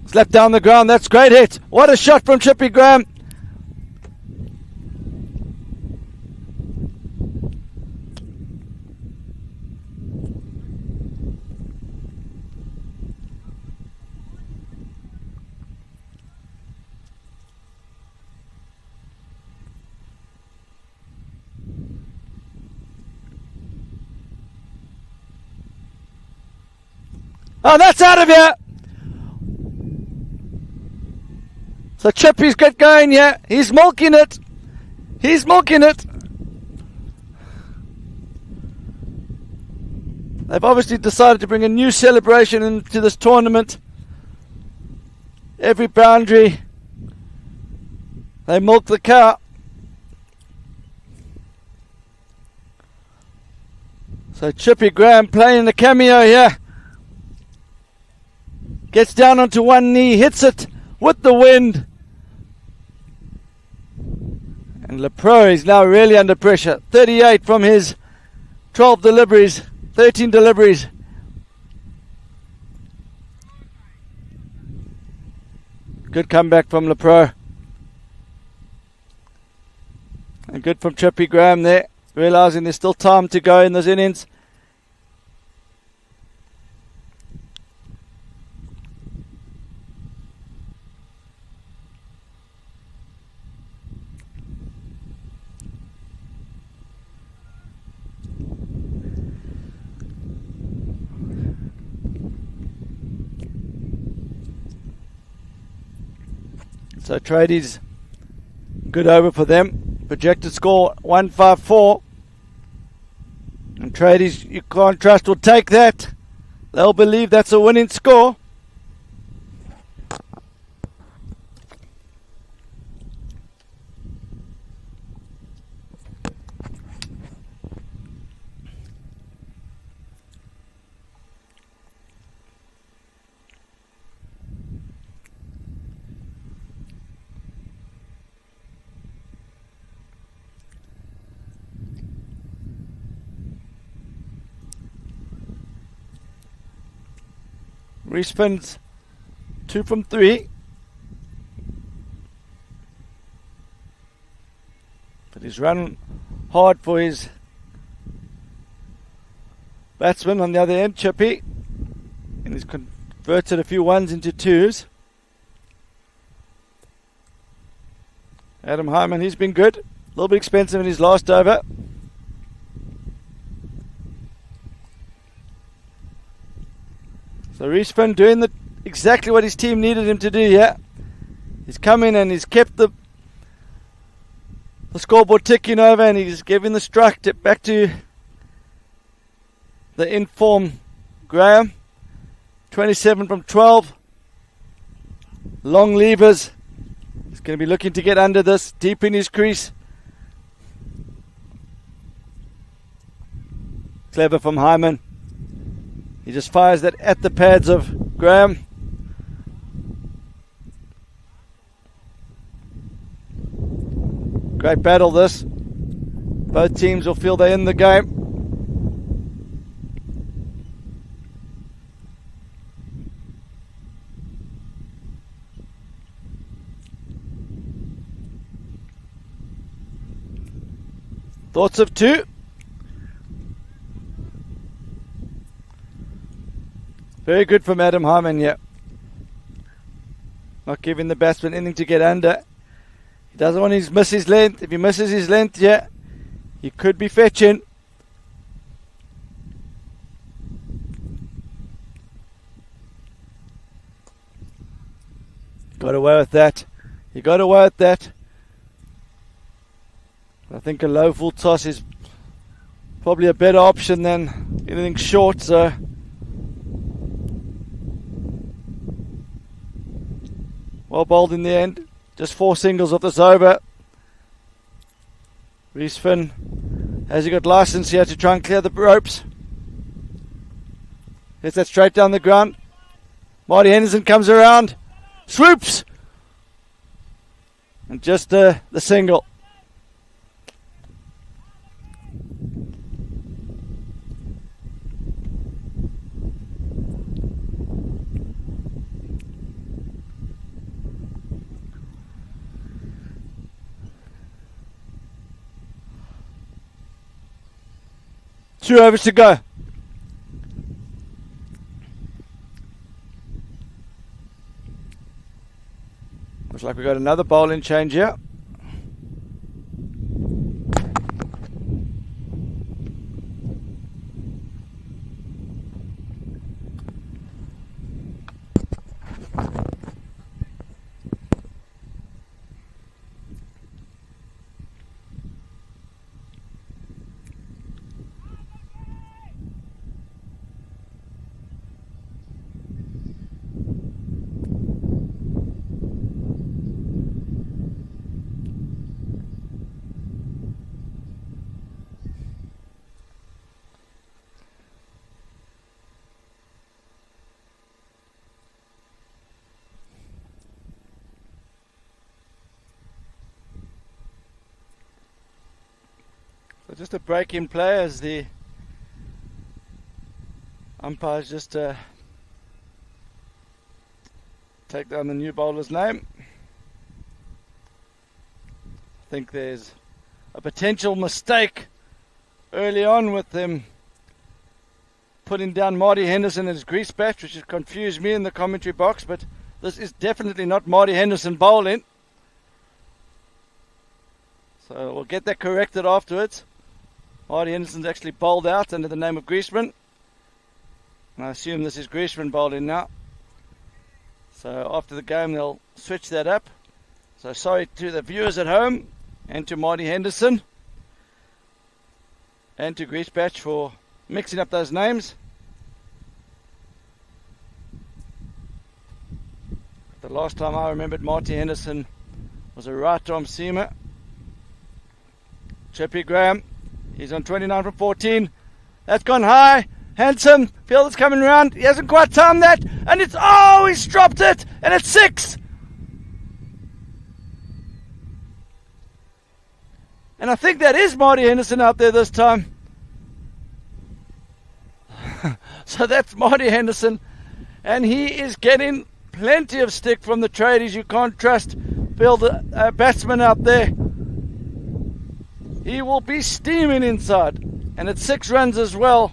Slapped down the ground. That's great hit. What a shot from Chippy Graham. Oh, that's out of here. So Chippy's got going here. He's milking it. He's milking it. They've obviously decided to bring a new celebration into this tournament. Every boundary, they milk the cow. So Chippy Graham playing the cameo here. Gets down onto one knee, hits it with the wind. And LePro is now really under pressure. 38 from his 12 deliveries, 13 deliveries. Good comeback from LePro. And good from Chippy Graham there, realising there's still time to go in this innings. So Tradies, good over for them. Projected score 154. And Tradies, you can't trust, will take that. They'll believe that's a winning score. Reese Finn's 2 from 3. But he's run hard for his batsman on the other end, Chippy. And he's converted a few ones into twos. Adam Hyman, he's been good. A little bit expensive in his last over. So Reese Finn doing exactly what his team needed him to do here. He's come in and he's kept the scoreboard ticking over, and he's giving the strike tip back to the in-form Graham. 27 from 12. Long levers. He's going to be looking to get under this, deep in his crease. Clever from Hyman. He just fires that at the pads of Graham. Great battle this. Both teams will feel they're in the game. Thoughts of 2? Very good from Adam Hyman, yeah. Not giving the batsman anything to get under. He doesn't want to miss his length. If he misses his length, yeah, he could be fetching. Got away with that. He got away with that. I think a low full toss is probably a better option than anything short, so well bowled in the end. Just 4 singles off this over. Reese Finn, has he got license here to try and clear the ropes? Hits that straight down the ground. Marty Henderson comes around, swoops, and just the single. Two overs to go. Looks like we got another bowling change here. So just a break in play as the umpires just take down the new bowler's name. I think there's a potential mistake early on with them putting down Marty Henderson as grease batch, which has confused me in the commentary box, but this is definitely not Marty Henderson bowling. So we'll get that corrected afterwards. Marty Henderson's actually bowled out under the name of Griezmann. And I assume this is Griezmann bowling now. So after the game they'll switch that up. So sorry to the viewers at home and to Marty Henderson and to Grease Patch for mixing up those names. The last time I remembered Marty Henderson was a right arm seamer. Chippy Graham, he's on 29 from 14. That's gone high. Handsome. Fielder's coming round. He hasn't quite timed that. And it's, oh, he's dropped it. And it's 6. And I think that is Marty Henderson out there this time. So that's Marty Henderson. And he is getting plenty of stick from the tradies. You can't trust a batsman out there. He will be steaming inside. And it's 6 runs as well.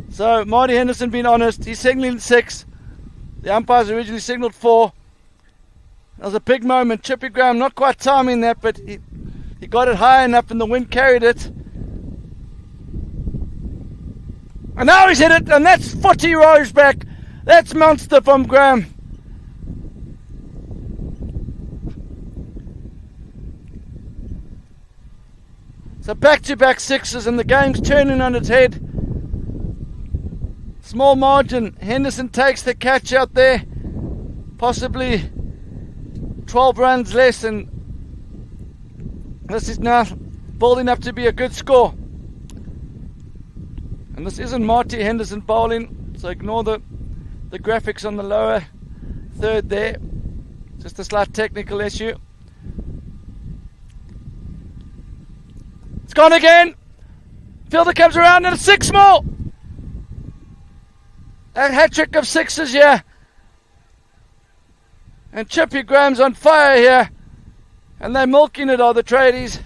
So Marty Henderson being honest, he's signaling 6. The umpires originally signalled 4. That was a big moment. Chippy Graham not quite timing that, but he got it high enough and the wind carried it. And now he's hit it, and that's 40 rows back. That's monster from Graham. So back-to-back 6s, and the game's turning on its head. Small margin. Henderson takes the catch out there. Possibly 12 runs less, and this is now building up to be a good score. And this isn't Marty Henderson bowling, so ignore the graphics on the lower third there. Just a slight technical issue. It's gone again. Fielder comes around and it's 6 more. A hat-trick of 6s here. And Chippy Graham's on fire here. And they're milking it, are the tradies.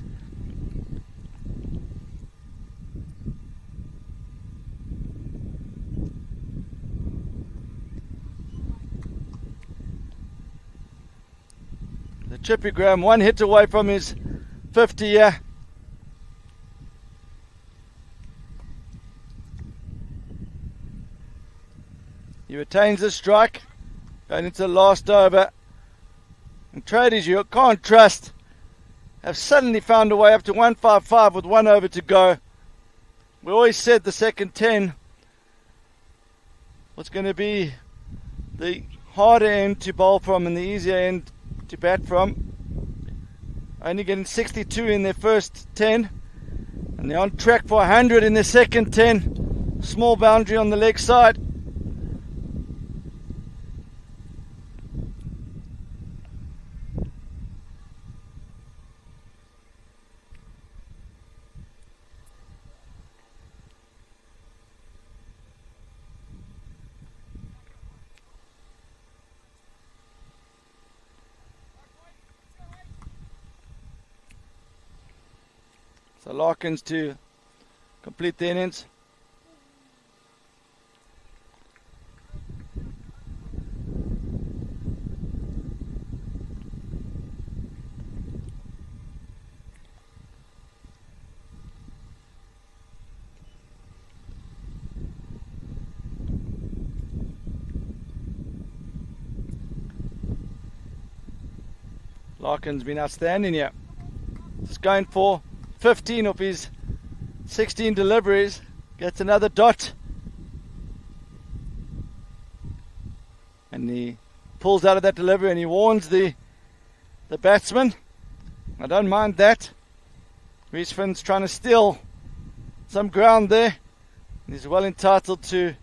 The Chippy Graham 1 hit away from his 50 here. He retains the strike. Going into the last over. And tradies you can't trust have suddenly found a way up to 155 with 1 over to go. We always said the second 10 was going to be the harder end to bowl from and the easier end to bat from. Only getting 62 in their first 10. And they're on track for 100 in their second 10. Small boundary on the leg side. So Larkins to complete the innings. Larkins been outstanding here. Just going for 15 of his 16 deliveries. Gets another dot. And he pulls out of that delivery and he warns the batsman. I don't mind that. Reece Finn's trying to steal some ground there. He's well entitled to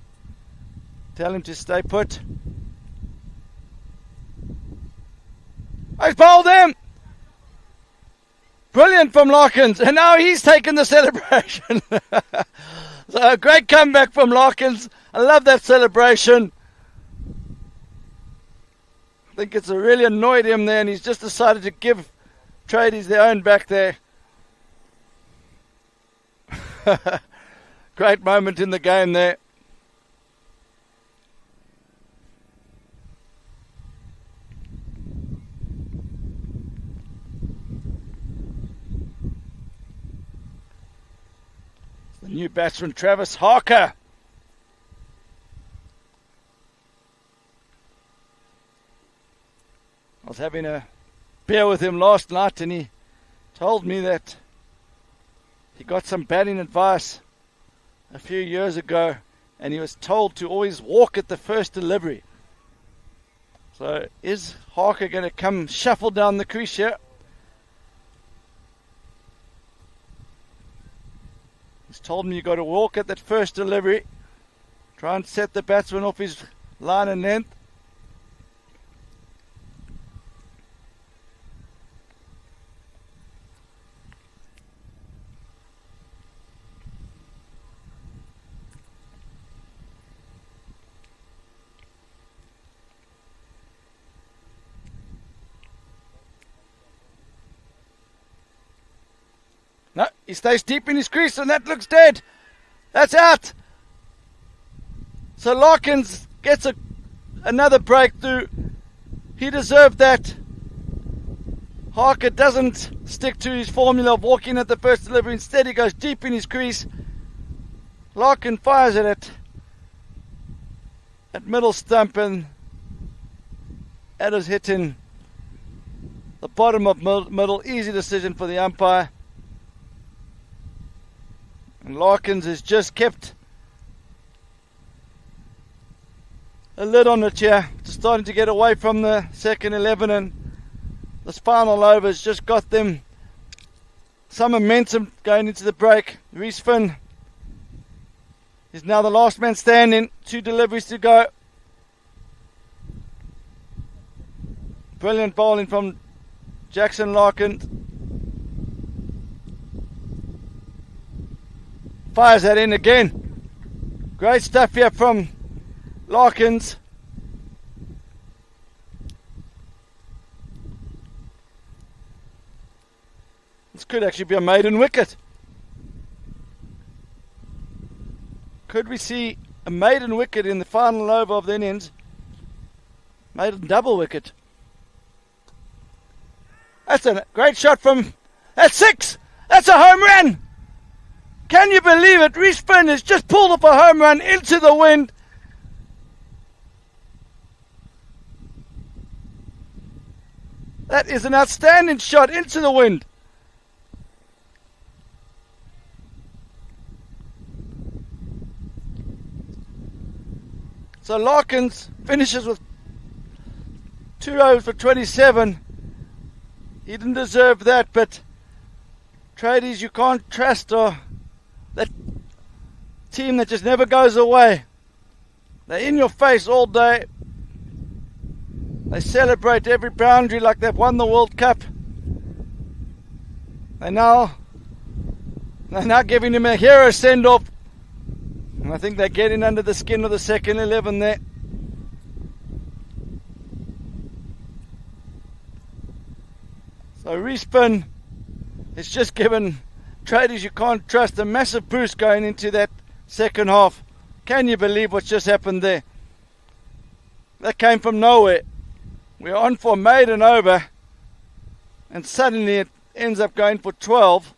tell him to stay put. He's bowled him! Brilliant from Larkins, and now he's taken the celebration. So a great comeback from Larkins. I love that celebration. I think it's really annoyed him there, and he's just decided to give tradies their own back there. Great moment in the game there. New batsman Travis Harker. I was having a beer with him last night and he told me that he got some batting advice a few years ago and he was told to always walk at the first delivery. So is Harker going to come shuffle down the crease here? He's told him you've got to walk at that first delivery. Try and set the batsman off his line and length. He stays deep in his crease, and that looks dead. That's out. So Larkins gets another breakthrough. He deserved that. Harker doesn't stick to his formula of walking at the first delivery. Instead, he goes deep in his crease. Larkin fires it at middle stump, and that is hitting the bottom of middle. Easy decision for the umpire. And Larkins has just kept a lid on it here. Just starting to get away from the second 11, and this final over has just got them some momentum going into the break. Reece Finn is now the last man standing. 2 deliveries to go. Brilliant bowling from Jackson Larkin. Fires that in again. Great stuff here from Larkins. This could actually be a maiden wicket. Could we see a maiden wicket in the final over of the innings? Maiden double wicket. That's a great shot from... That's 6! That's a home run! Can you believe it? Reece Finn has just pulled up a home run into the wind. That is an outstanding shot into the wind. So Larkins finishes with 2 overs for 27. He didn't deserve that, but Tradies, you can't trust that team that just never goes away. They're in your face all day. They celebrate every boundary like they've won the World Cup. They're now giving him a hero send-off. And I think they're getting under the skin of the second 11 there. So Reece Finn has just given Tradies you can't trust a massive boost going into that second half. Can you believe what's just happened there? That came from nowhere. We're on for a maiden over, and suddenly it ends up going for 12.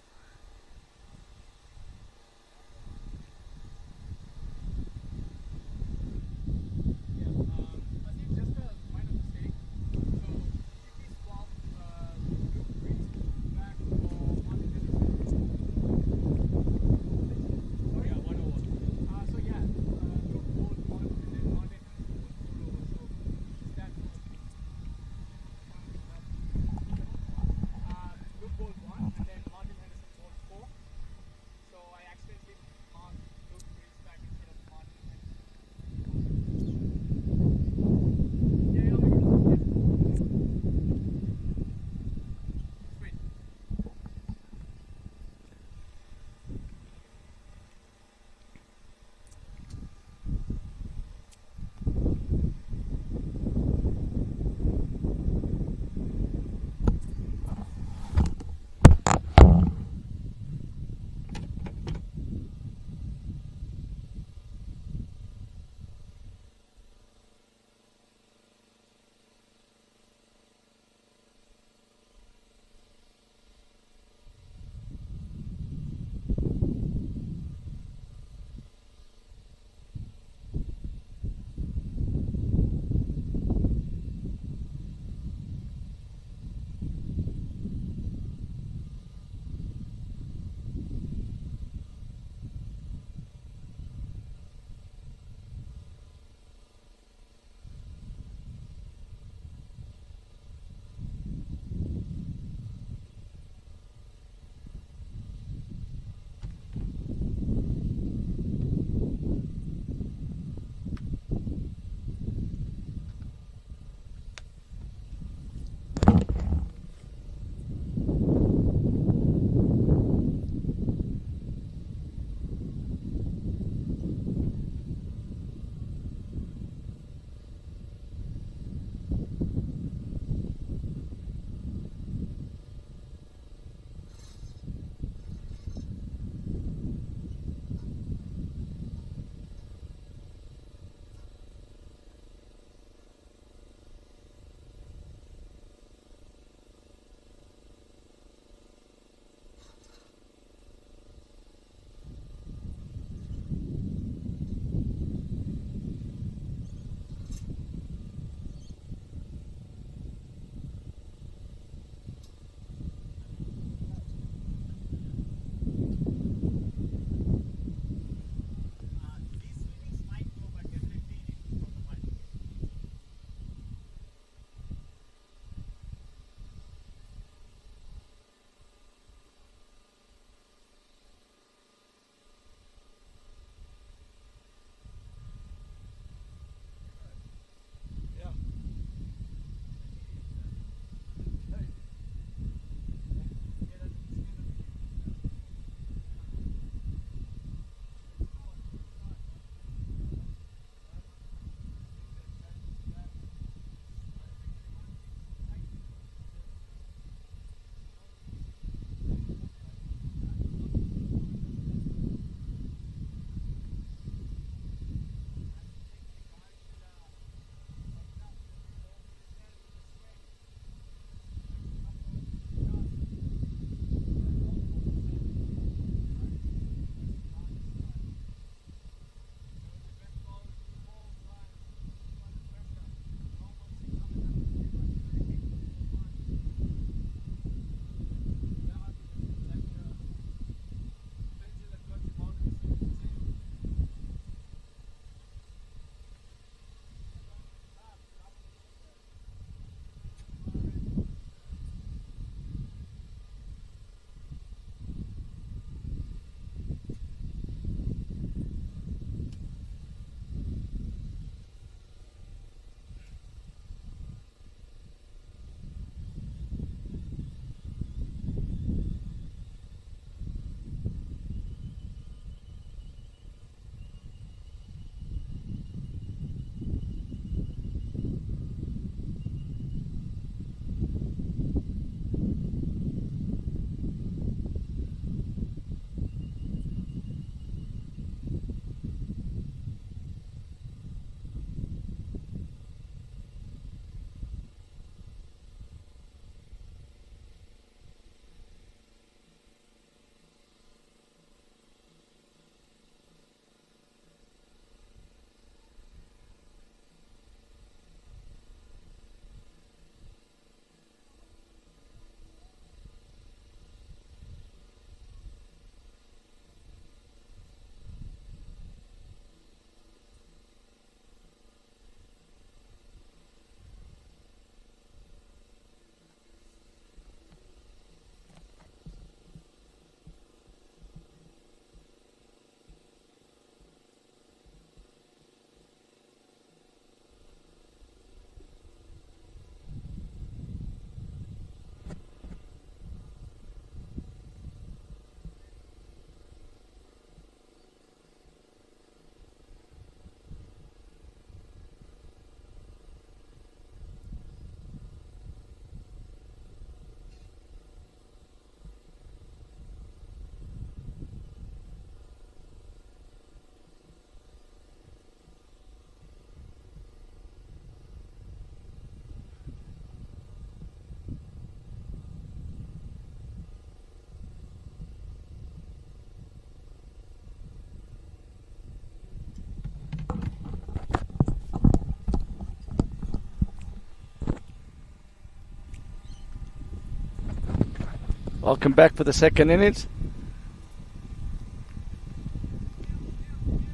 Welcome back for the second innings.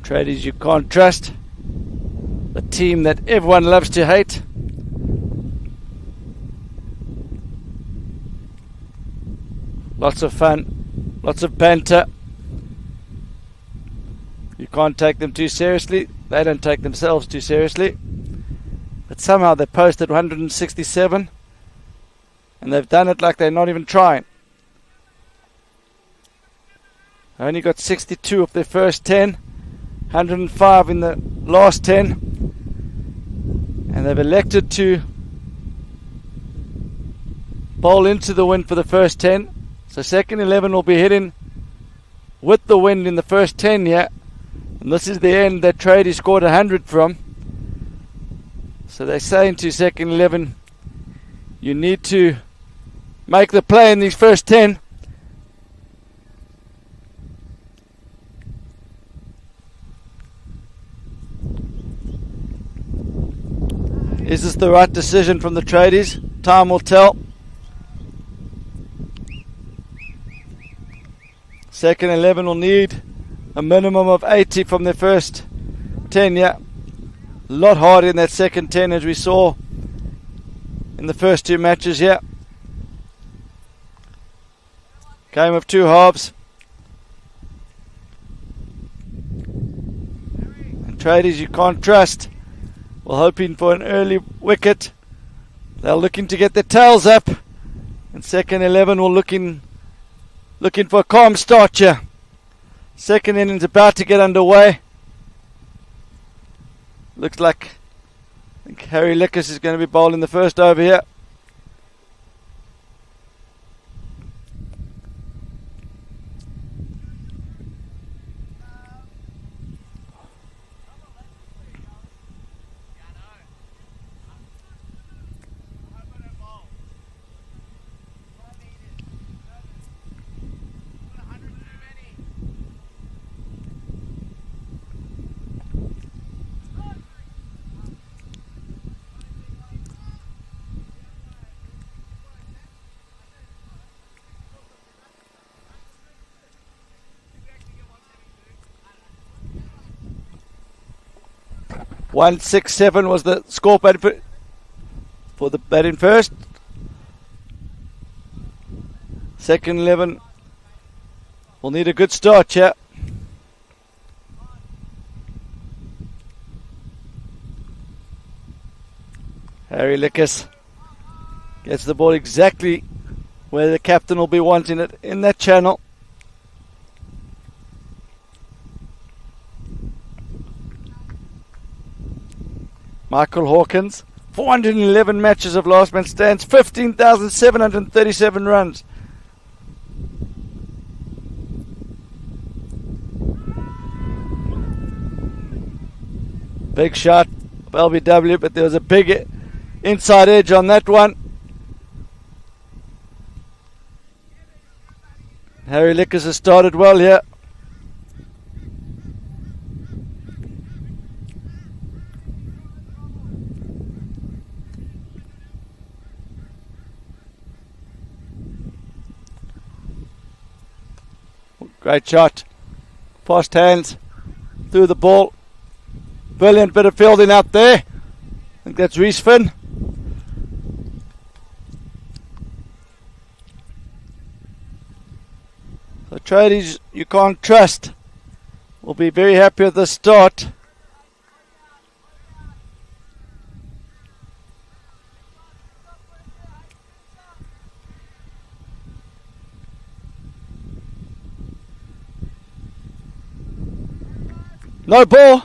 Tradies you can't trust. The team that everyone loves to hate. Lots of fun, lots of banter. You can't take them too seriously. They don't take themselves too seriously. But somehow they posted 167 and they've done it like they're not even trying. They only got 62 of their first 10, 105 in the last 10, and they've elected to bowl into the wind for the first 10. So second 11 will be hitting with the wind in the first 10 here, and this is the end that Tradies scored 100 from. So they're saying to second 11, you need to make the play in these first 10. Is this the right decision from the Tradies? Time will tell. Second 11 will need a minimum of 80 from their first 10. Yeah, a lot harder in that second 10 as we saw in the first two matches. Yeah, game of two halves. And Tradies you can't trust. We're hoping for an early wicket. They're looking to get their tails up. And second 11 will looking for a calm start here. Second innings about to get underway. Looks like I think Harry Lickiss is going to be bowling the first over here. One 6-7 was the score for the batting first. Second 11 will need a good start here. Harry Lickiss gets the ball exactly where the captain will be wanting it, in that channel. Michael Hawkins, 411 matches of last man stands, 15,737 runs. Big shot of LBW, but there was a big inside edge on that one. Harry Lickiss has started well here. Great shot. Fast hands through the ball. Brilliant bit of fielding out there. I think that's Reese Finn. The Tradies you can't trust will be very happy with the start. No ball.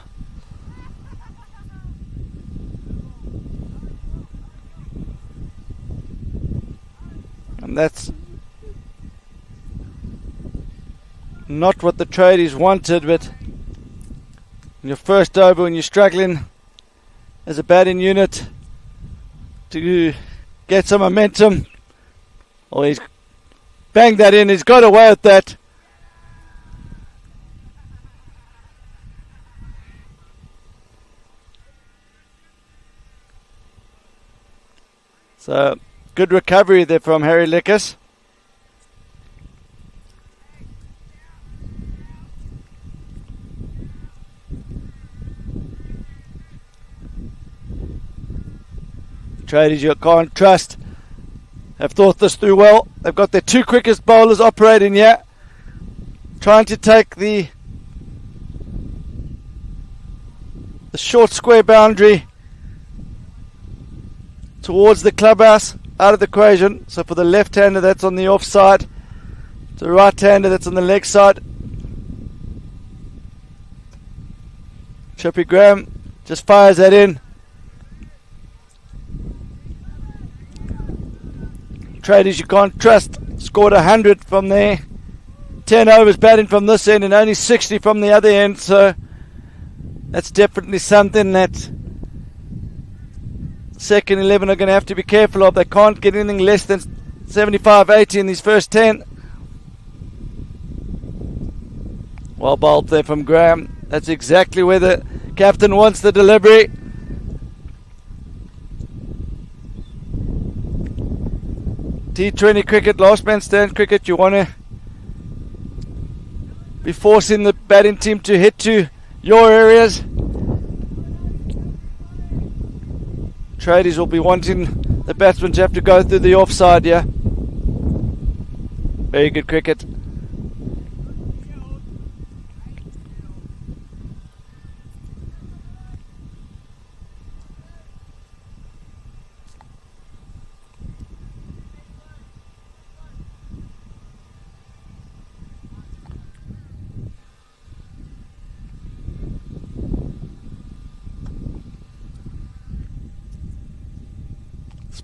And that's not what the Tradies wanted, but in your first over when you're struggling as a batting unit to get some momentum. Oh, he's banged that in, he's got away with that. So, good recovery there from Harry Lickiss. Tradies you can't trust have thought this through well. They've got their two quickest bowlers operating here, trying to take the short square boundary towards the clubhouse out of the equation. So for the left-hander, that's on the offside. The right-hander, that's on the leg side. Chippy Graham just fires that in. Tradies you can't trust scored 100 from there. 10 overs batting from this end and only 60 from the other end. So that's definitely something that second 11 are going to have to be careful of. They can't get anything less than 75-80 in these first 10. Well bowled there from Graham. That's exactly where the captain wants the delivery. T20 cricket, last man stand cricket, you want to be forcing the batting team to hit to your areas. Tradies will be wanting the batsmen to have to go through the offside, yeah. Very good cricket.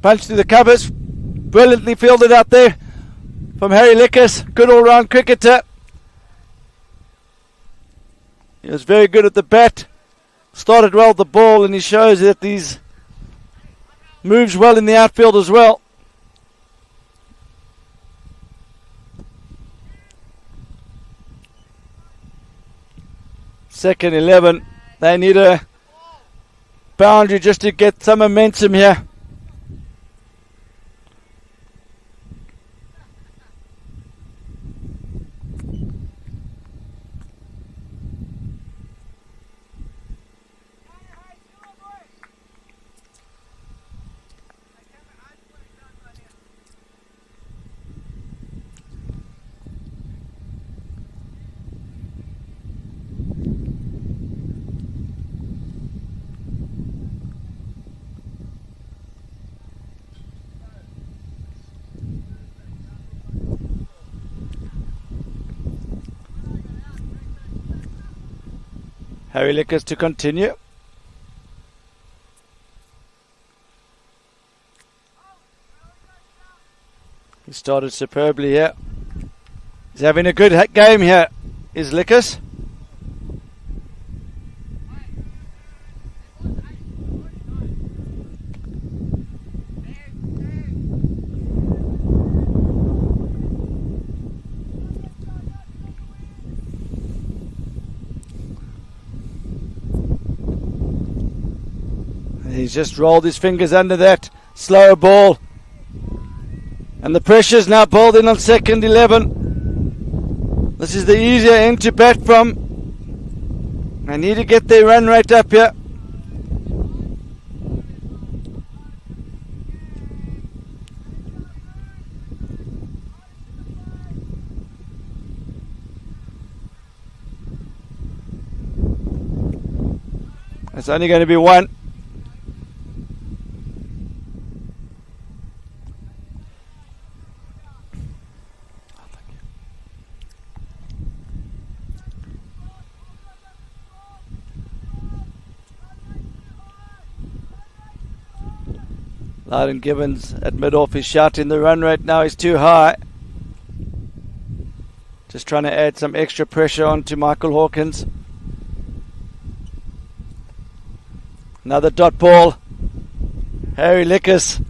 Punch through the covers. Brilliantly fielded out there from Harry Lickiss. Good all-round cricketer. He was very good at the bat. Started well with the ball, and he shows that he's moves well in the outfield as well. Second 11. They need a boundary just to get some momentum here. Harry Lickiss to continue. He started superbly here. He's having a good game here, is Lickiss. He's just rolled his fingers under that slower ball. And the pressure's now building on second 11. This is the easier end to bat from. They need to get their run rate up here. It's only going to be one. Loudon Gibbons at mid-off is shouting the run rate now is too high. Just trying to add some extra pressure onto Michael Hawkins. Another dot ball. Harry Lickiss.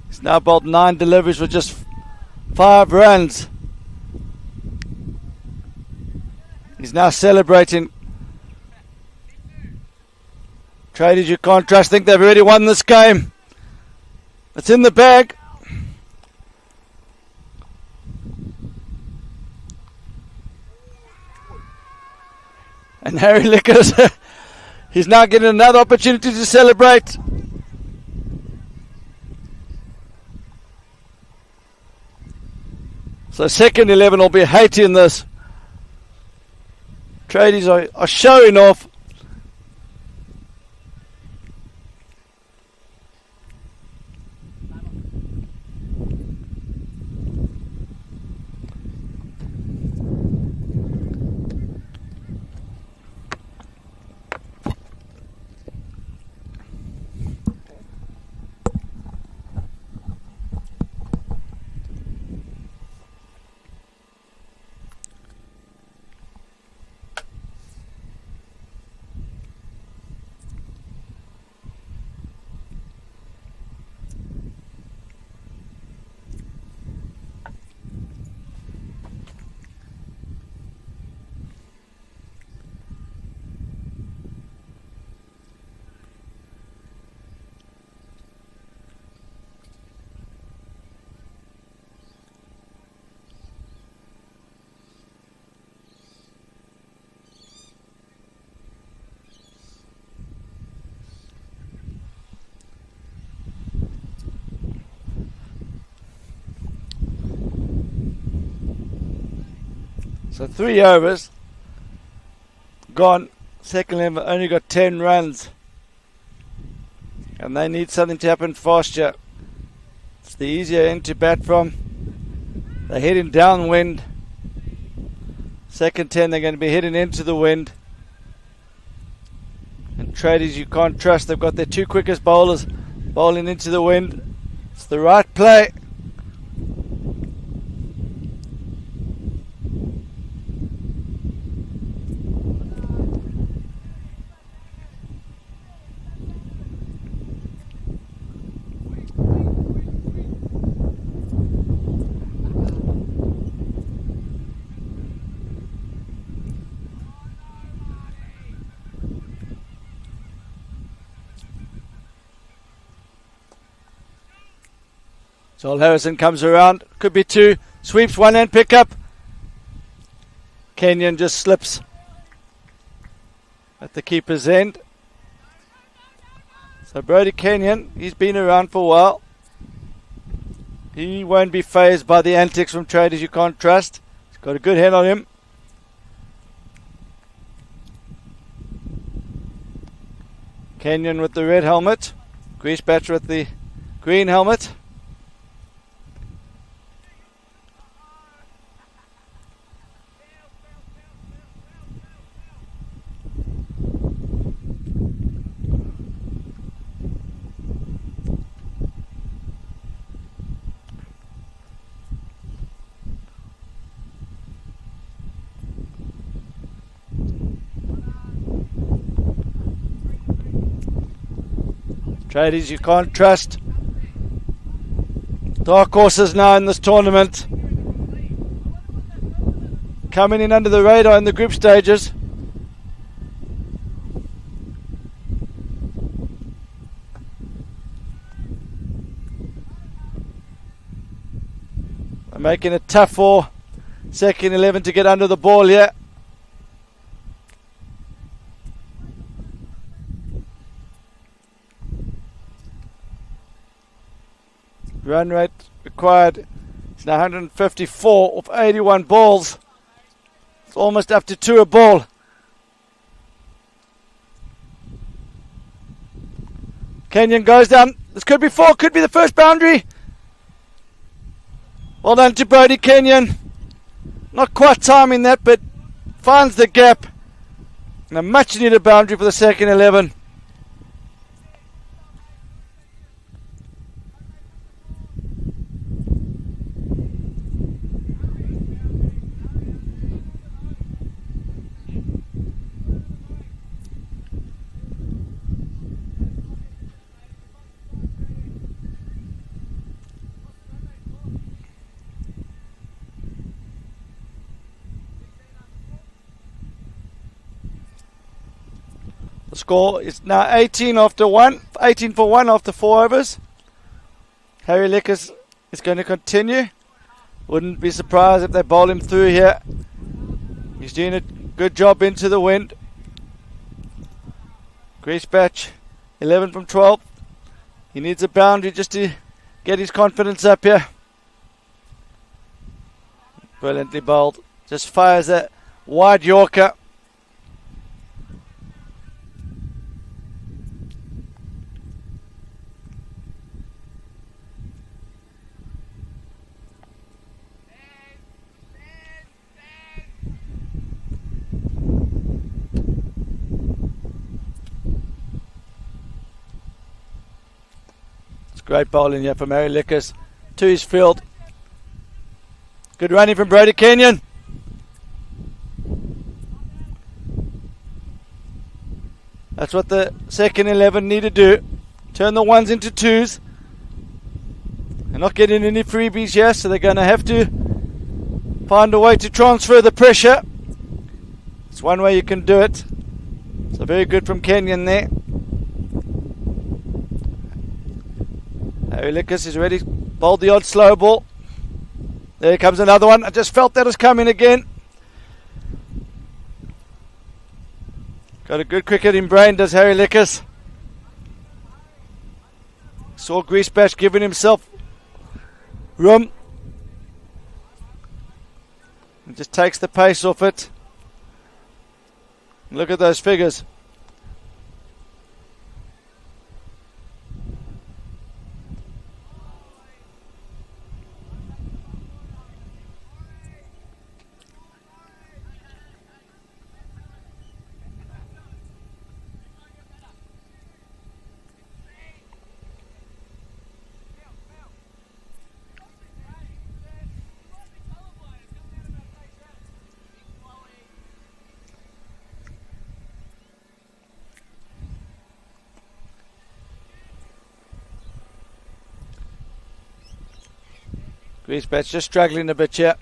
He's now bowled 9 deliveries for just 5 runs. He's now celebrating. Tradies you can't trust, think they've already won this game. It's in the bag. And Harry Lickiss, He's now getting another opportunity to celebrate. So second 11 will be hating this. Tradies are showing off. So 3 overs gone. Second 11 only got 10 runs. And they need something to happen faster. It's the easier end to bat from. They're heading downwind. Second 10 they're going to be heading into the wind. And Tradies you can't trust. They've got their 2 quickest bowlers bowling into the wind. It's the right play. Joel Harrison comes around, could be 2, sweeps 1 and pick up. Kenyon just slips at the keeper's end. So Brody Kenyon, he's been around for a while. He won't be fazed by the antics from Tradies you can't trust. He's got a good head on him. Kenyon with the red helmet. Griesbach with the green helmet. Tradies you can't trust. Dark horses now in this tournament. Coming in under the radar in the group stages. They're making it tough for second 11 to get under the ball here. Run rate required is now 154 of 81 balls. It's almost up to 2 a ball. Kenyon goes down. This could be 4, could be the first boundary. Well done to Brody Kenyon. Not quite timing that, but finds the gap. And a much needed boundary for the second 11. The score is now 18 for 1 after 4 overs. Harry Lickiss is going to continue. Wouldn't be surprised if they bowl him through here. He's doing a good job into the wind. Griesbach, 11 from 12. He needs a boundary just to get his confidence up here. Brilliantly bowled. Just fires that wide Yorker. Great bowling here from Harry Lickiss to his field. Good running from Brody Kenyon. That's what the second 11 need to do. Turn the ones into twos. They're not getting any freebies here, so they're going to have to find a way to transfer the pressure. It's one way you can do it. So very good from Kenyon there. Harry Lickiss is ready. Bowled the odd slow ball. There comes another one. I just felt that was coming again. Got a good cricketing brain, does Harry Lickiss. Saw Griesbach giving himself room. And just takes the pace off it. Look at those figures. Griesbach just struggling a bit here.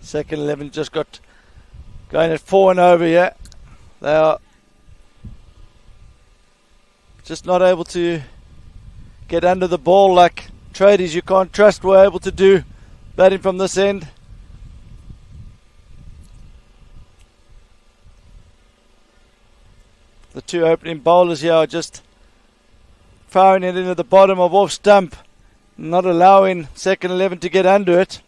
Second 11 just got going at 4 and over here. They are just not able to get under the ball like Tradies you can't trust were able to do batting from this end. The two opening bowlers here are just firing it into the bottom of off stump, not allowing second 11 to get under it.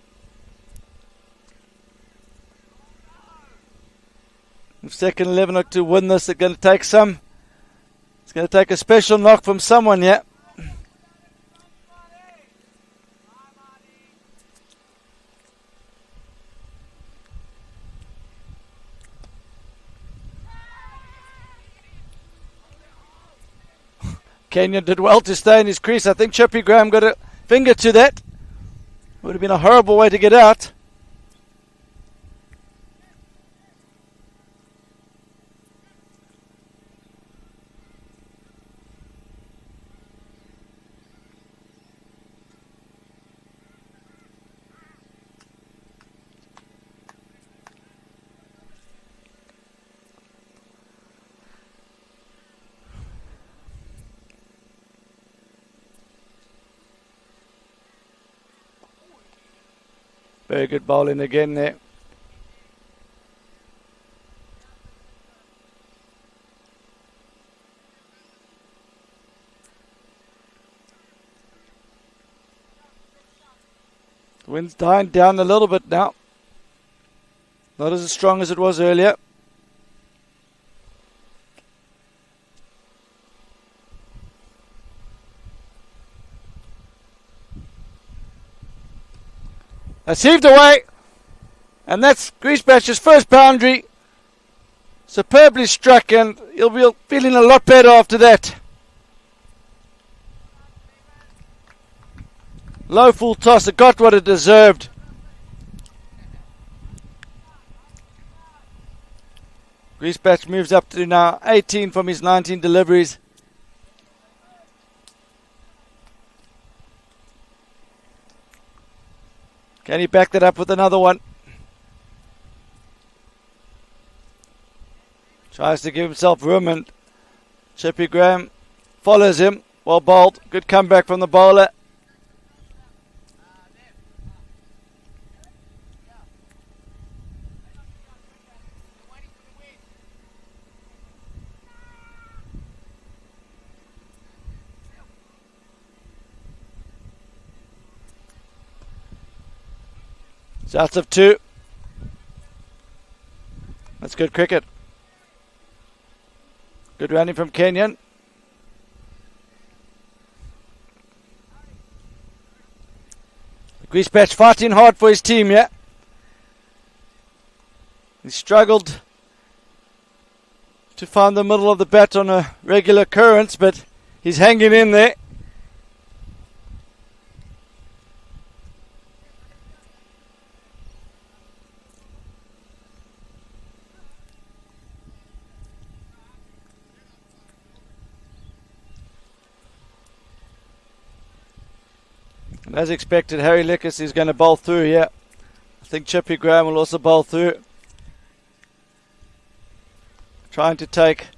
If second 11 are to win this, they're going to take some. It's going to take a special knock from someone here. Kenyon did well to stay in his crease. I think Chippy Graham got a finger to that. Would have been a horrible way to get out. Very good bowling again there. The wind's dying down a little bit now. Not as strong as it was earlier. That's heaved away, and that's Griesbach's first boundary. Superbly struck, and he'll be feeling a lot better after that. Low full toss, it got what it deserved. Griesbach moves up to now 18 from his 19 deliveries. Can he back that up with another one? Tries to give himself room, and Chippy Graham follows him. Well bowled. Good comeback from the bowler. Shots of 2. That's good cricket. Good running from Kenyon. Lickiss Patch fighting hard for his team, yeah. He struggled to find the middle of the bat on a regular occurrence, but he's hanging in there. And as expected, Harry Lickiss is going to bowl through here. I think Chippy Graham will also bowl through. Trying to take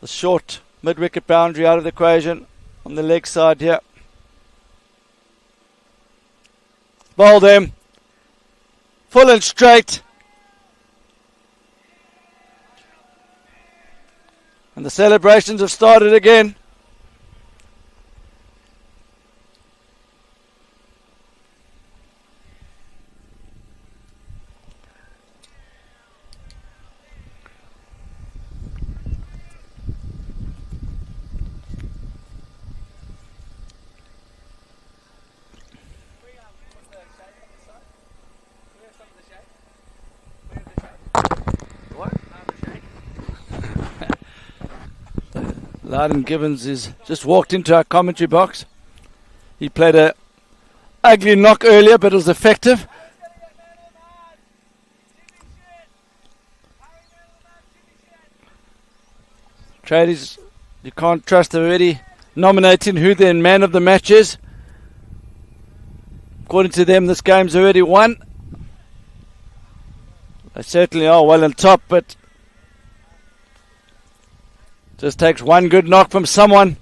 the short mid-wicket boundary out of the equation on the leg side here. Bowled him. Full and straight. And the celebrations have started again. Loudon Gibbons is just walked into our commentary box. He played a ugly knock earlier, but it was effective. Tradies, you can't trust, they're already nominating who their man of the match is. According to them, this game's already won. They certainly are well on top, but just takes one good knock from someone.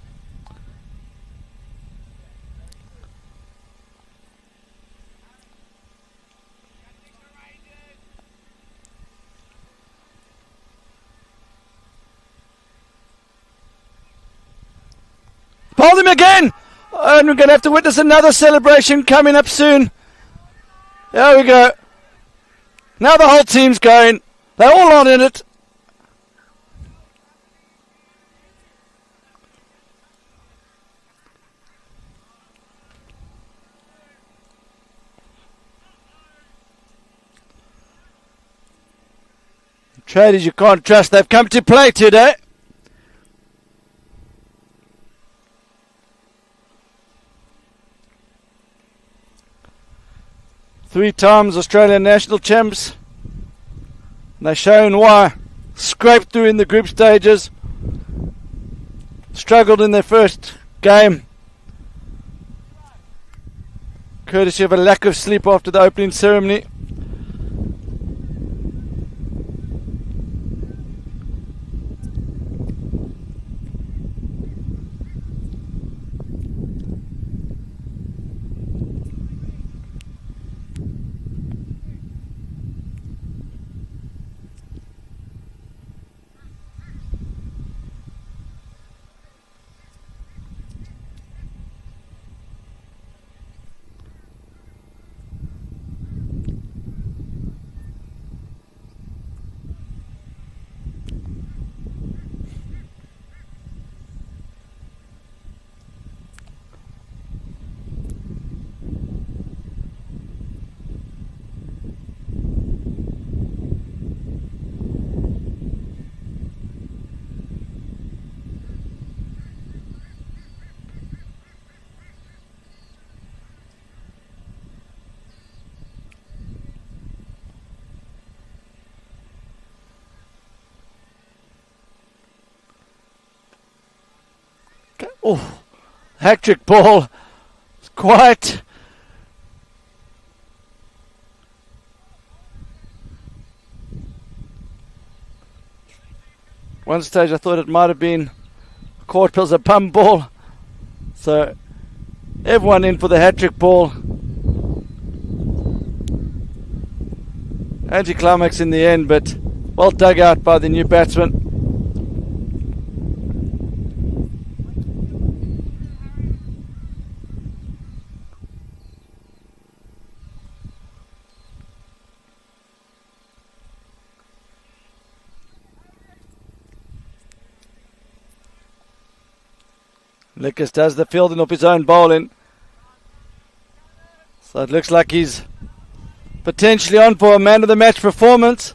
Bowled him again! And we're going to have to witness another celebration coming up soon. There we go. Now the whole team's going. They're all on in it. Tradies you can't trust. They've come to play today. Three times Australian national champs. And they've shown why. Scraped through in the group stages. Struggled in their first game. Courtesy of a lack of sleep after the opening ceremony. Oh, hat-trick ball. It's quiet. One stage I thought it might have been caught as a bum ball. So everyone in for the hat-trick ball. Anticlimax in the end, but well dug out by the new batsman. Lickiss does the fielding of his own bowling. So it looks like he's potentially on for a man of the match performance.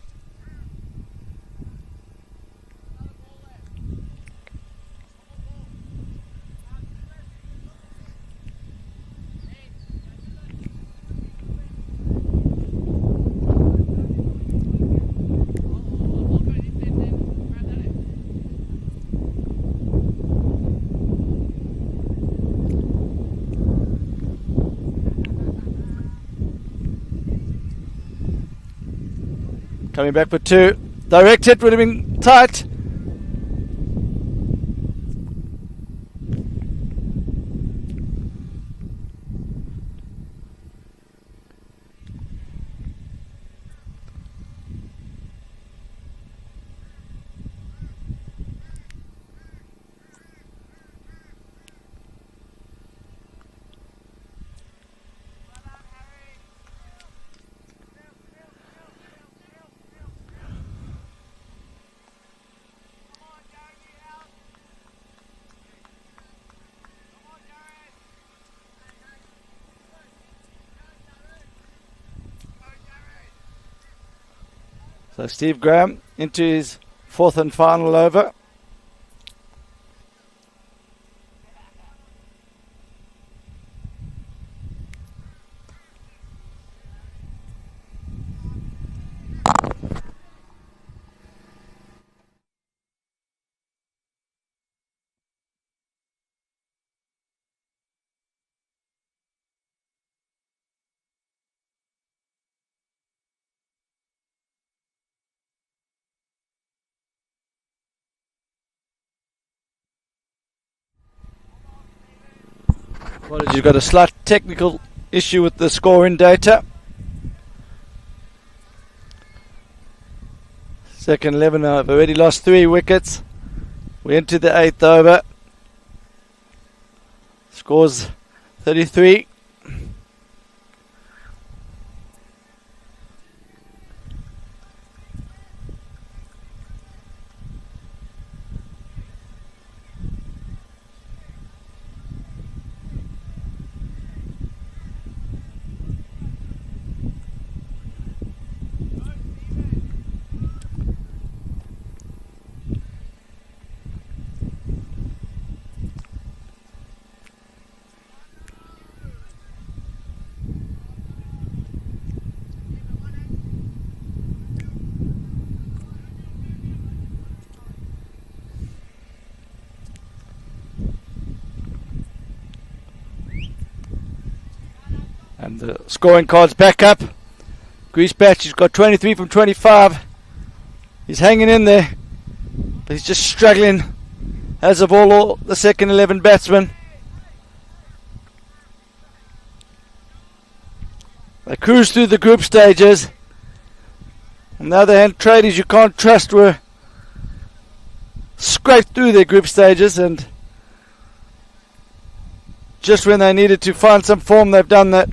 Coming back for 2. Direct hit would have been tight. So Steve Graham into his 4th and final over. Apologies, you've got a slight technical issue with the scoring data. Second 11, I've already lost 3 wickets. We're into the 8th over. Scores 33. And the scoring card's back up. Greasebatch, he's got 23 from 25. He's hanging in there, but he's just struggling, as of all the second 11 batsmen. They cruise through the group stages. On the other hand, Tradies you can't trust were scraped through their group stages, and just when they needed to find some form, they've done that.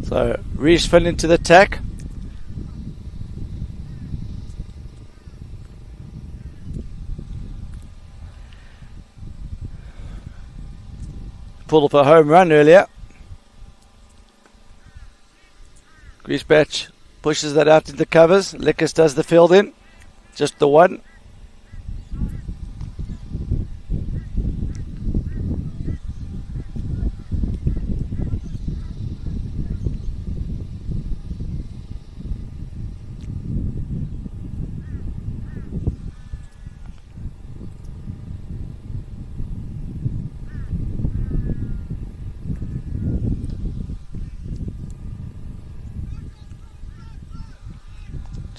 So Reese fell into the attack. Pulled up a home run earlier. Greasebatch pushes that out into the covers. Lickiss does the field in. Just the one.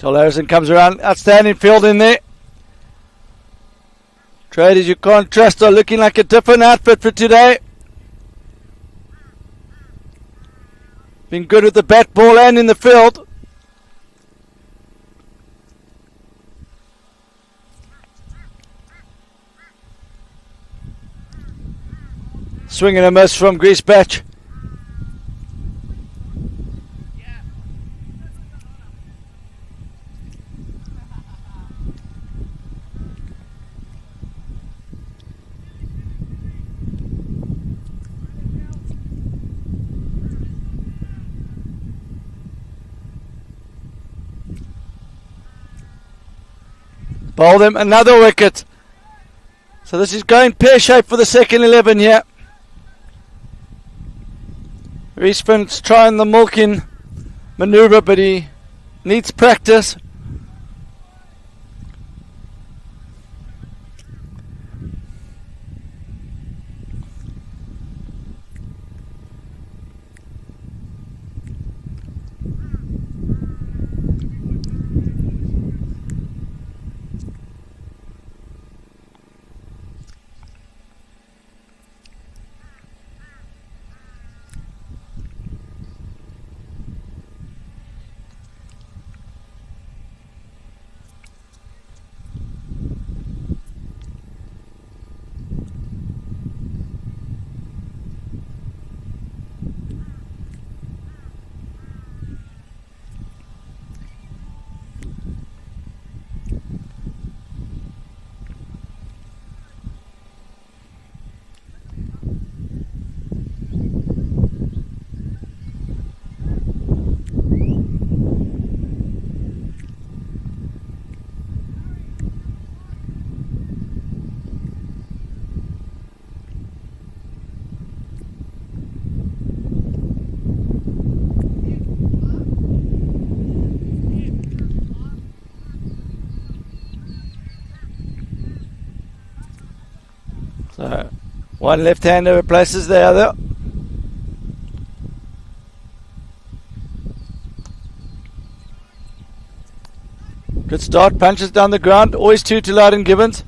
Joel Harrison comes around. Outstanding field in there. Tradies you can't trust are looking like a different outfit for today. Been good with the bat, ball and in the field. Swing and a miss from Grease Batch. Bowled him, another wicket. So this is going pear-shaped for the second 11 here. Reece Finn's trying the milking manoeuvre, but he needs practice. So one left-hander replaces the other. Good start, punches down the ground, always two to Loudon Gibbons.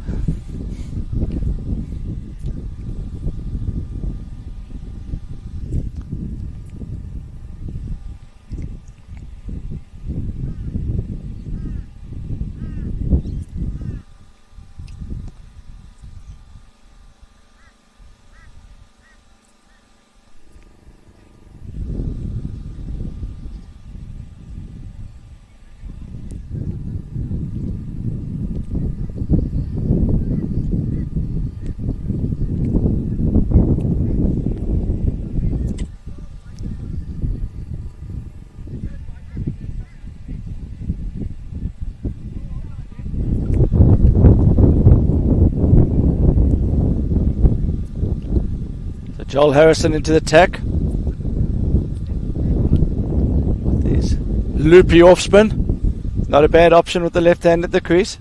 Joel Harrison into the tack. These loopy off spin. Not a bad option with the left hand at the crease.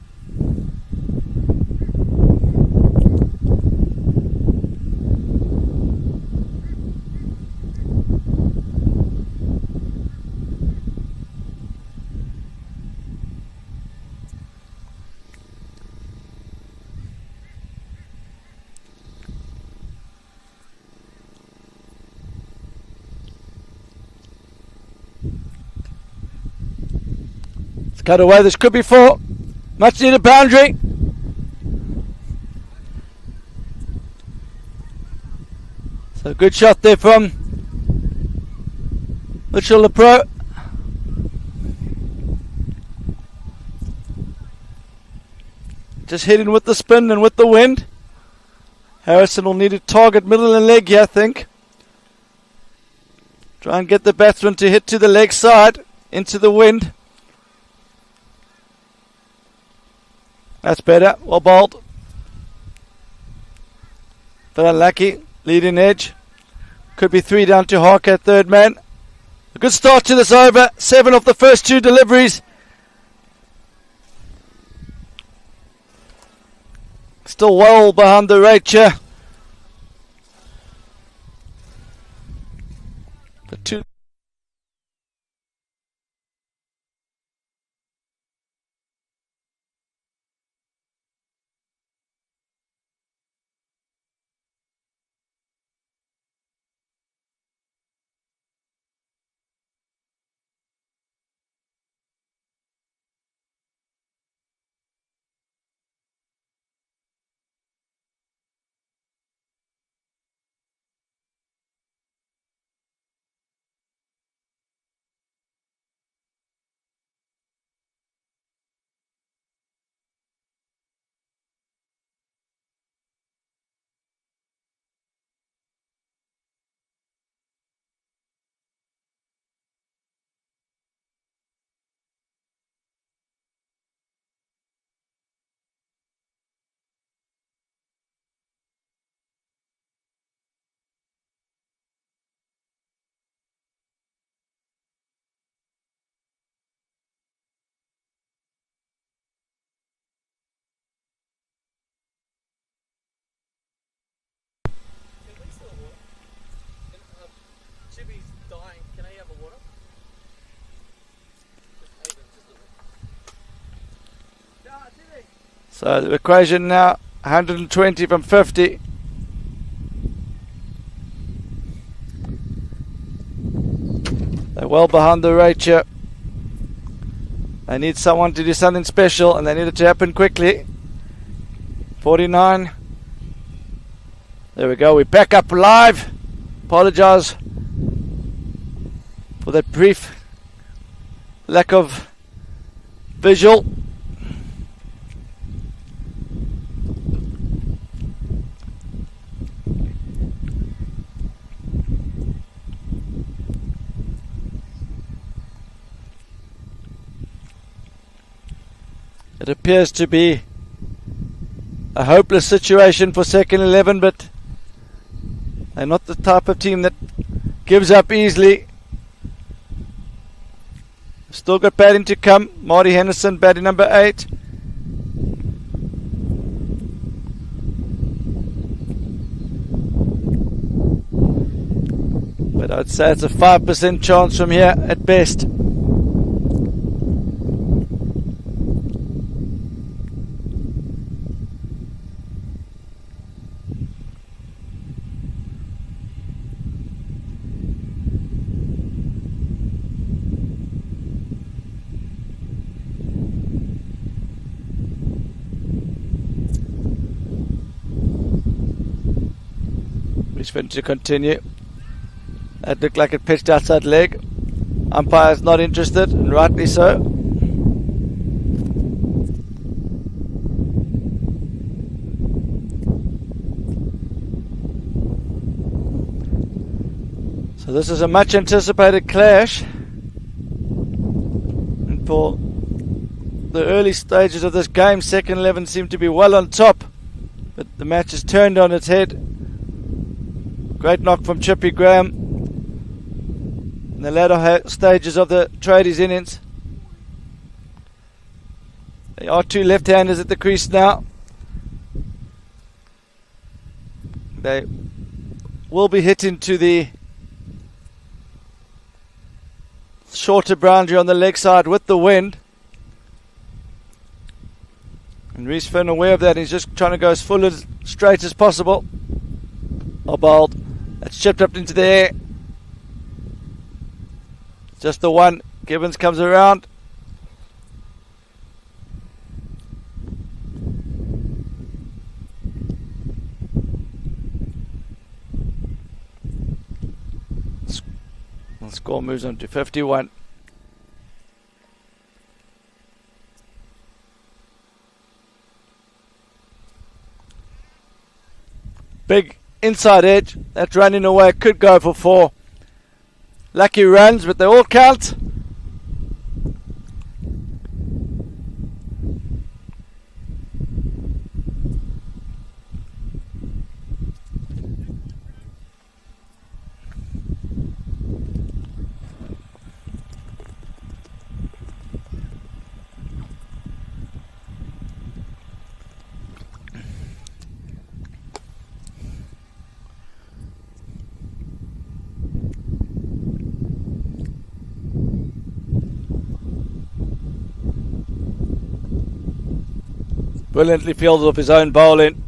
Cut away, this could be four. Much needed boundary. So good shot there from Mitchell the Pro. Just hitting with the spin and with the wind. Harrison will need to target middle and leg here, I think. Try and get the batsman to hit to the leg side, into the wind. That's better, well bowled. But unlucky, leading edge. Could be three down to Harker, third man. A good start to this over, 7 of the first 2 deliveries. Still well behind the rate here. The 2 So the equation now 120 from 50. They're well behind the ratio. They need someone to do something special, and they need it to happen quickly. 49. There we go. We're back up live. Apologise for that brief lack of visual. It appears to be a hopeless situation for second 11, but they're not the type of team that gives up easily. Still got batting to come. Marty Henderson, batting number 8. But I'd say it's a 5% chance from here at best. Fin to continue. That looked like it pitched outside leg. Umpire's not interested, and rightly so. So this is a much anticipated clash. And for the early stages of this game, second 11 seemed to be well on top. But the match has turned on its head. Great knock from Chippy Graham in the latter stages of the Tradies innings. There are two left-handers at the crease now. They will be hit into the shorter boundary on the leg side with the wind. And Reese Finn aware of that. He's just trying to go as full as straight as possible. Oh, bowled. That's chipped up into the air. Just the one. Gibbons comes around. The score moves on to 51. Big inside edge. That's running away. Could go for 4. Lucky runs, but they all count. Brilliantly fielded off his own bowling.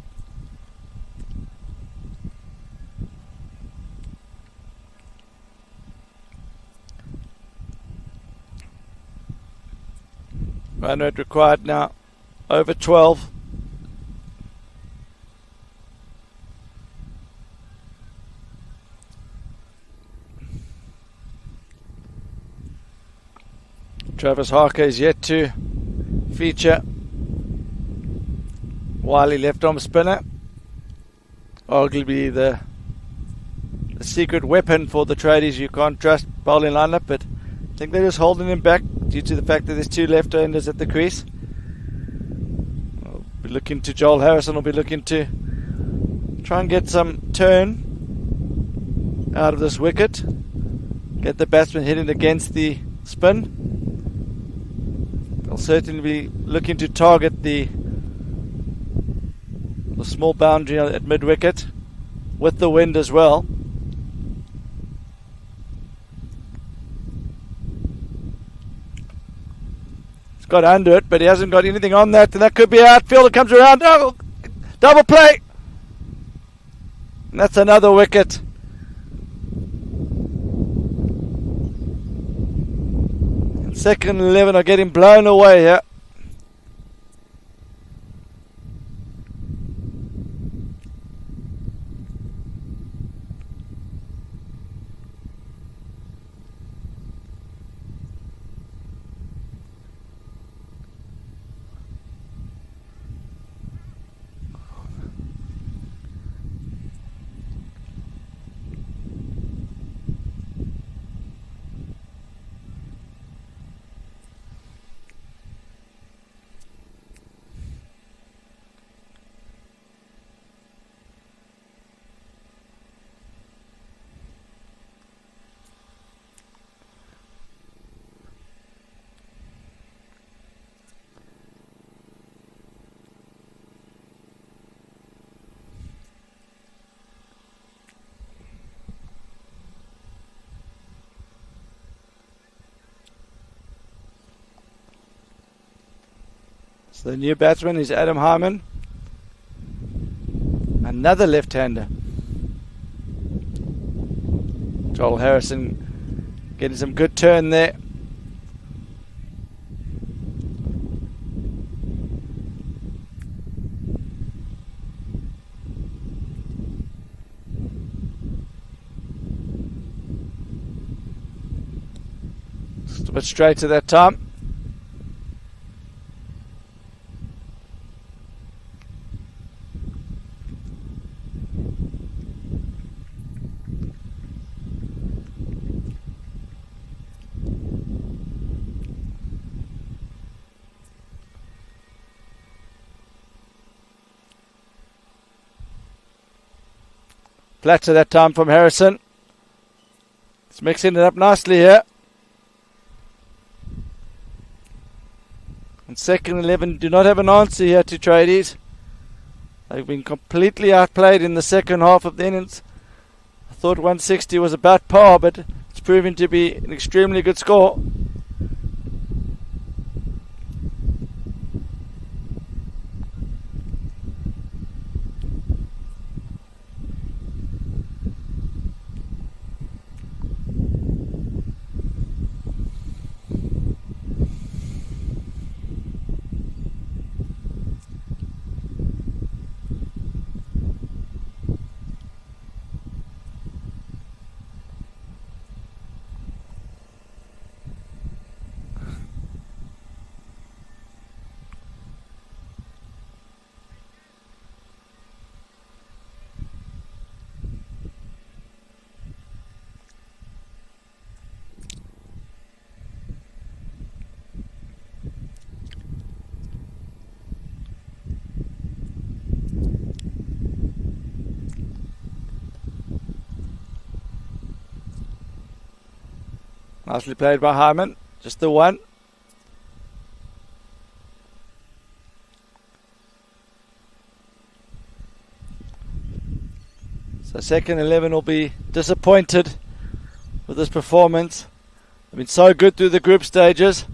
Run rate required now over 12. Travis Harker is yet to feature. Wiley left arm spinner, arguably the secret weapon for the Tradies. You can't trust bowling lineup, but I think they're just holding him back due to the fact that there's two left-handers at the crease. We'll be looking to Joel Harrison. Will be looking to try and get some turn out of this wicket, get the batsman hitting against the spin. They'll certainly be looking to target the small boundary at mid-wicket with the wind as well. got under it, but he hasn't got anything on that, and that could be out. Fielder comes around. Oh, double play. And that's another wicket. And second 11 are getting blown away here. So the new batsman is Adam Harmon. Another left-hander. Joel Harrison getting some good turn there. Just a bit straight to that time. Flat to that time from Harrison. It's mixing it up nicely here. And second 11 do not have an answer here to Tradies. They've been completely outplayed in the second half of the innings. I thought 160 was about par, but it's proving to be an extremely good score. Nicely played by Hyman. Just the one. So second 11 will be disappointed with this performance. They've been so good through the group stages.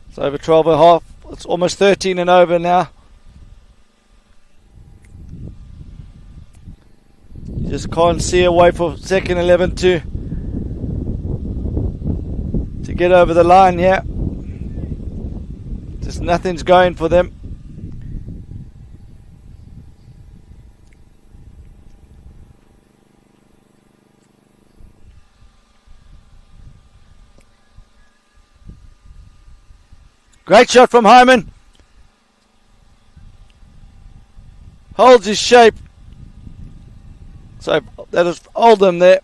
It's over 12 and a half. It's almost 13 and over now. Just can't see a way for second 11 to get over the line here. Just nothing's going for them. Great shot from Hyman. Holds his shape. So that is Oldham there.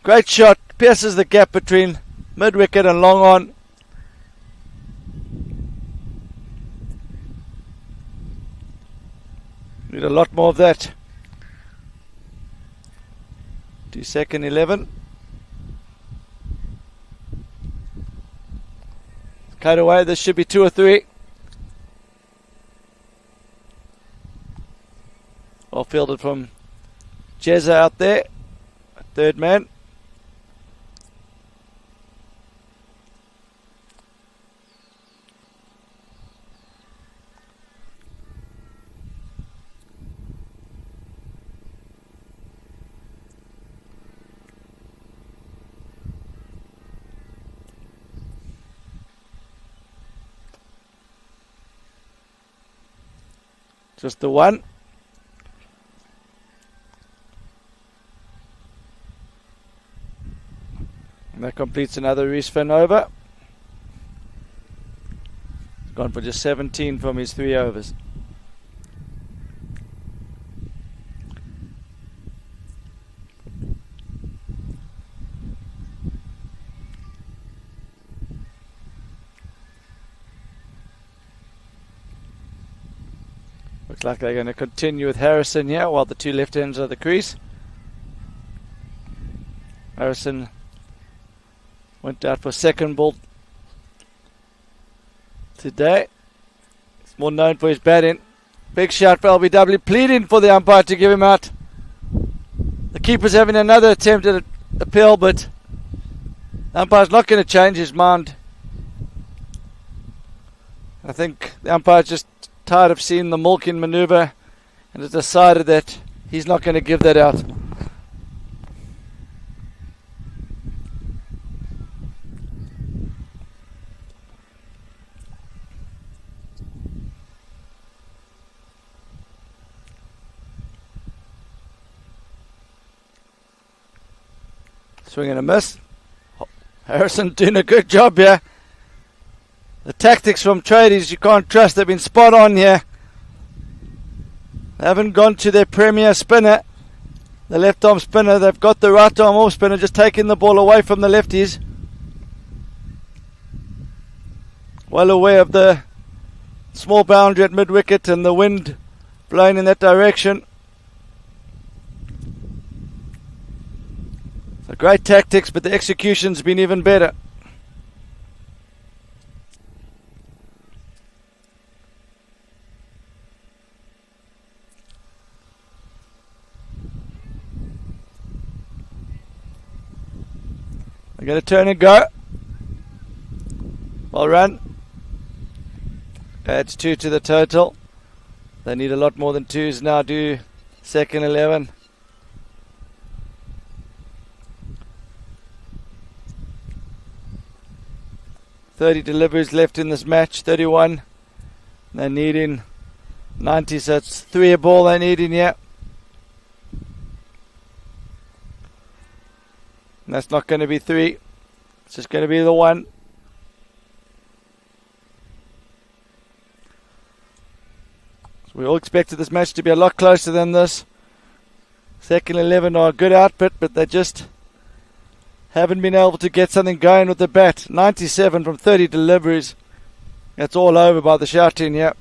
Great shot. Pierces the gap between mid-wicket and long on. Need a lot more of that. To second 11. Cut away. This should be 2 or 3. Well fielded from Jezza out there, third man. Just the one. And that completes another respin over. He's gone for just 17 from his 3 overs. Looks like they're going to continue with Harrison here while the 2 left-handers are the crease. Harrison went out for second ball today. He's more known for his batting. Big shout for LBW, pleading for the umpire to give him out. The keeper's having another attempt at appeal, but the umpire's not going to change his mind. I think the umpire's just tired of seeing the milking maneuver and has decided that he's not going to give that out. Swing and a miss. Harrison doing a good job here. The tactics from Tradies you can't trust. They've been spot on here. They haven't gone to their premier spinner, the left arm spinner. They've got the right arm off spinner, just taking the ball away from the lefties. Well aware of the small boundary at mid wicket and the wind blowing in that direction. So great tactics, but the execution's been even better. They're going to turn and go. Well run. Adds 2 to the total. They need a lot more than 2s now, do second 11. .30 deliveries left in this match, 31. They're needing 90, so it's 3 a ball they're needing, yeah. And that's not going to be 3. It's just going to be the 1. So we all expected this match to be a lot closer than this. Second 11 are a good outfit, but they just haven't been able to get something going with the bat. 97 from 30 deliveries. That's all over by the shouting, yeah.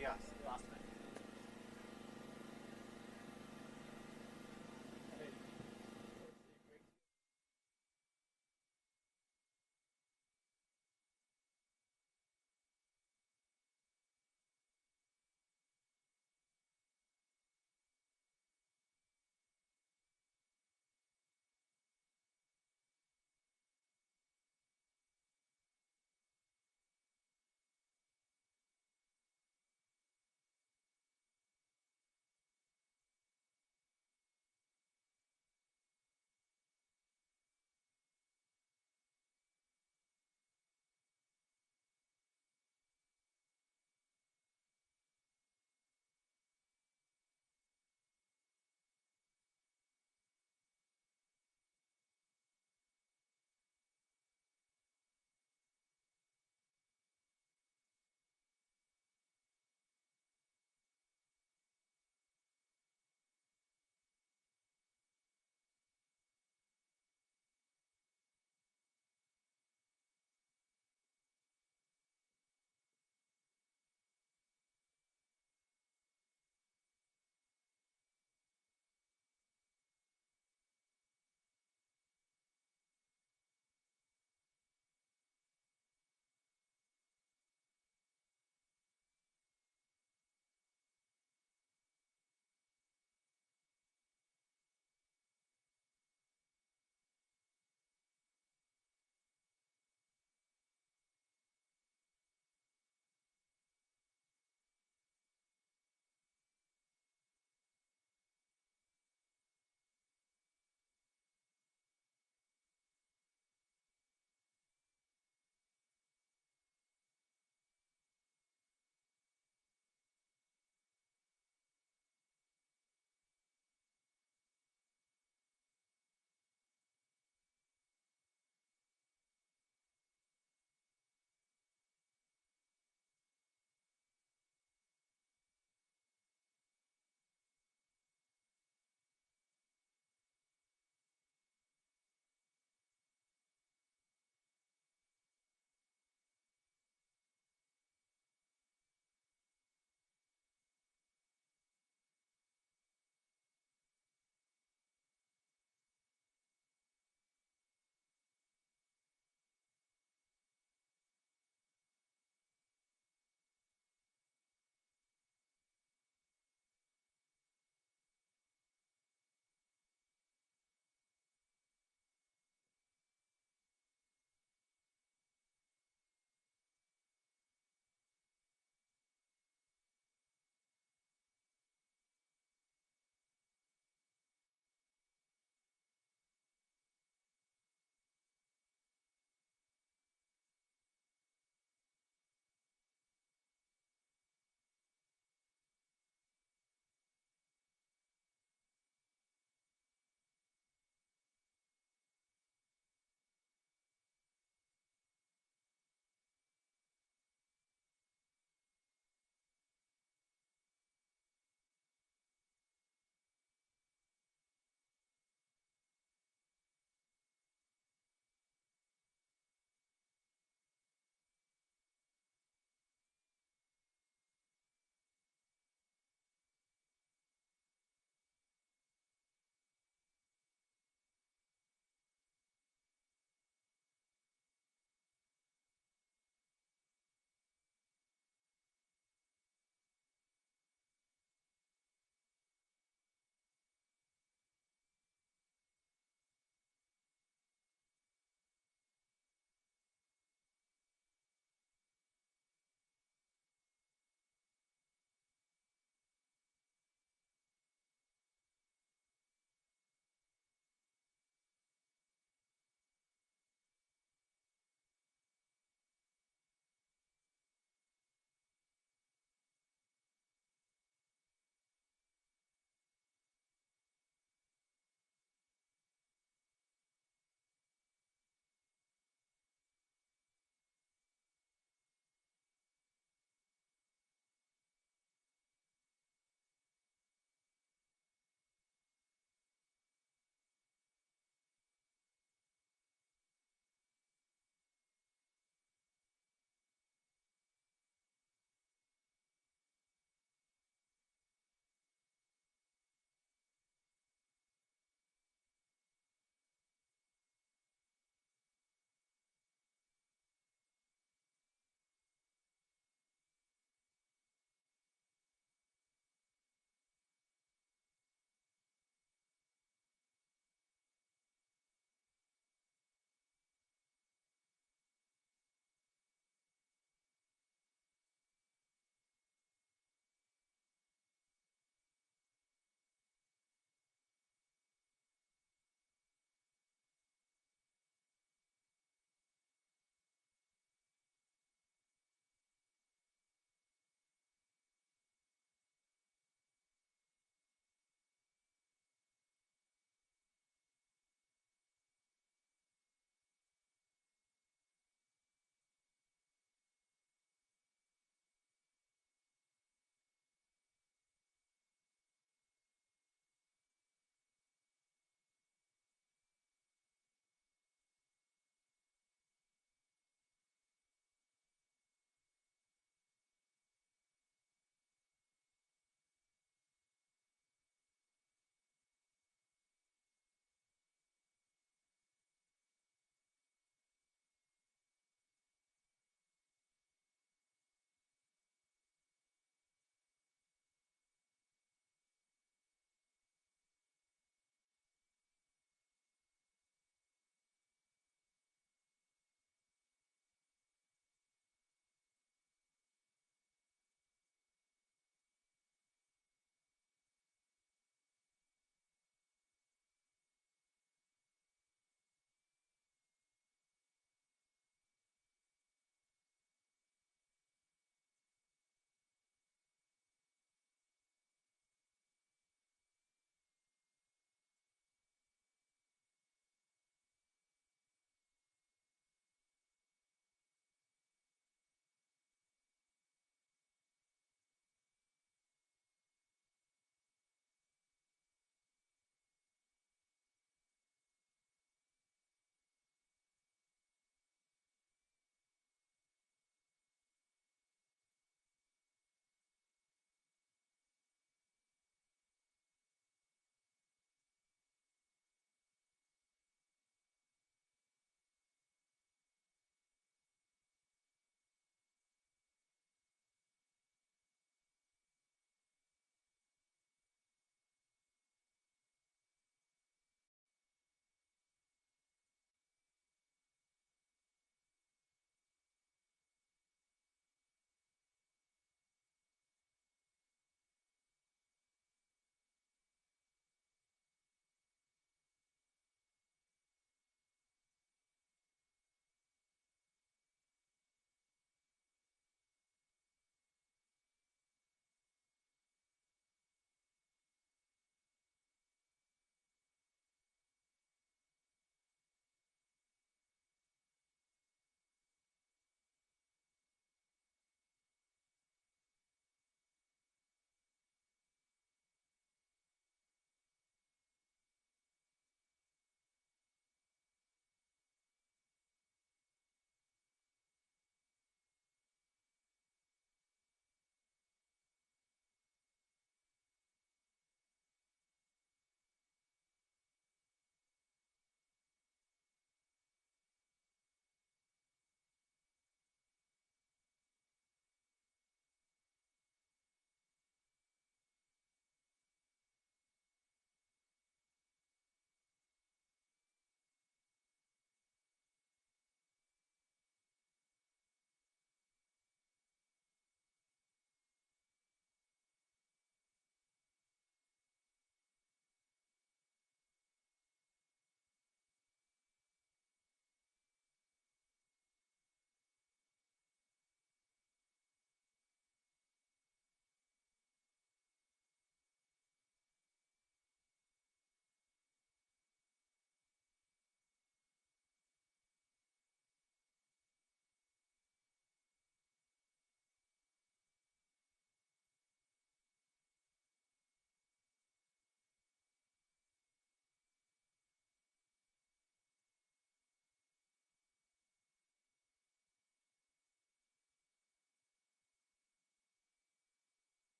Yes, last night.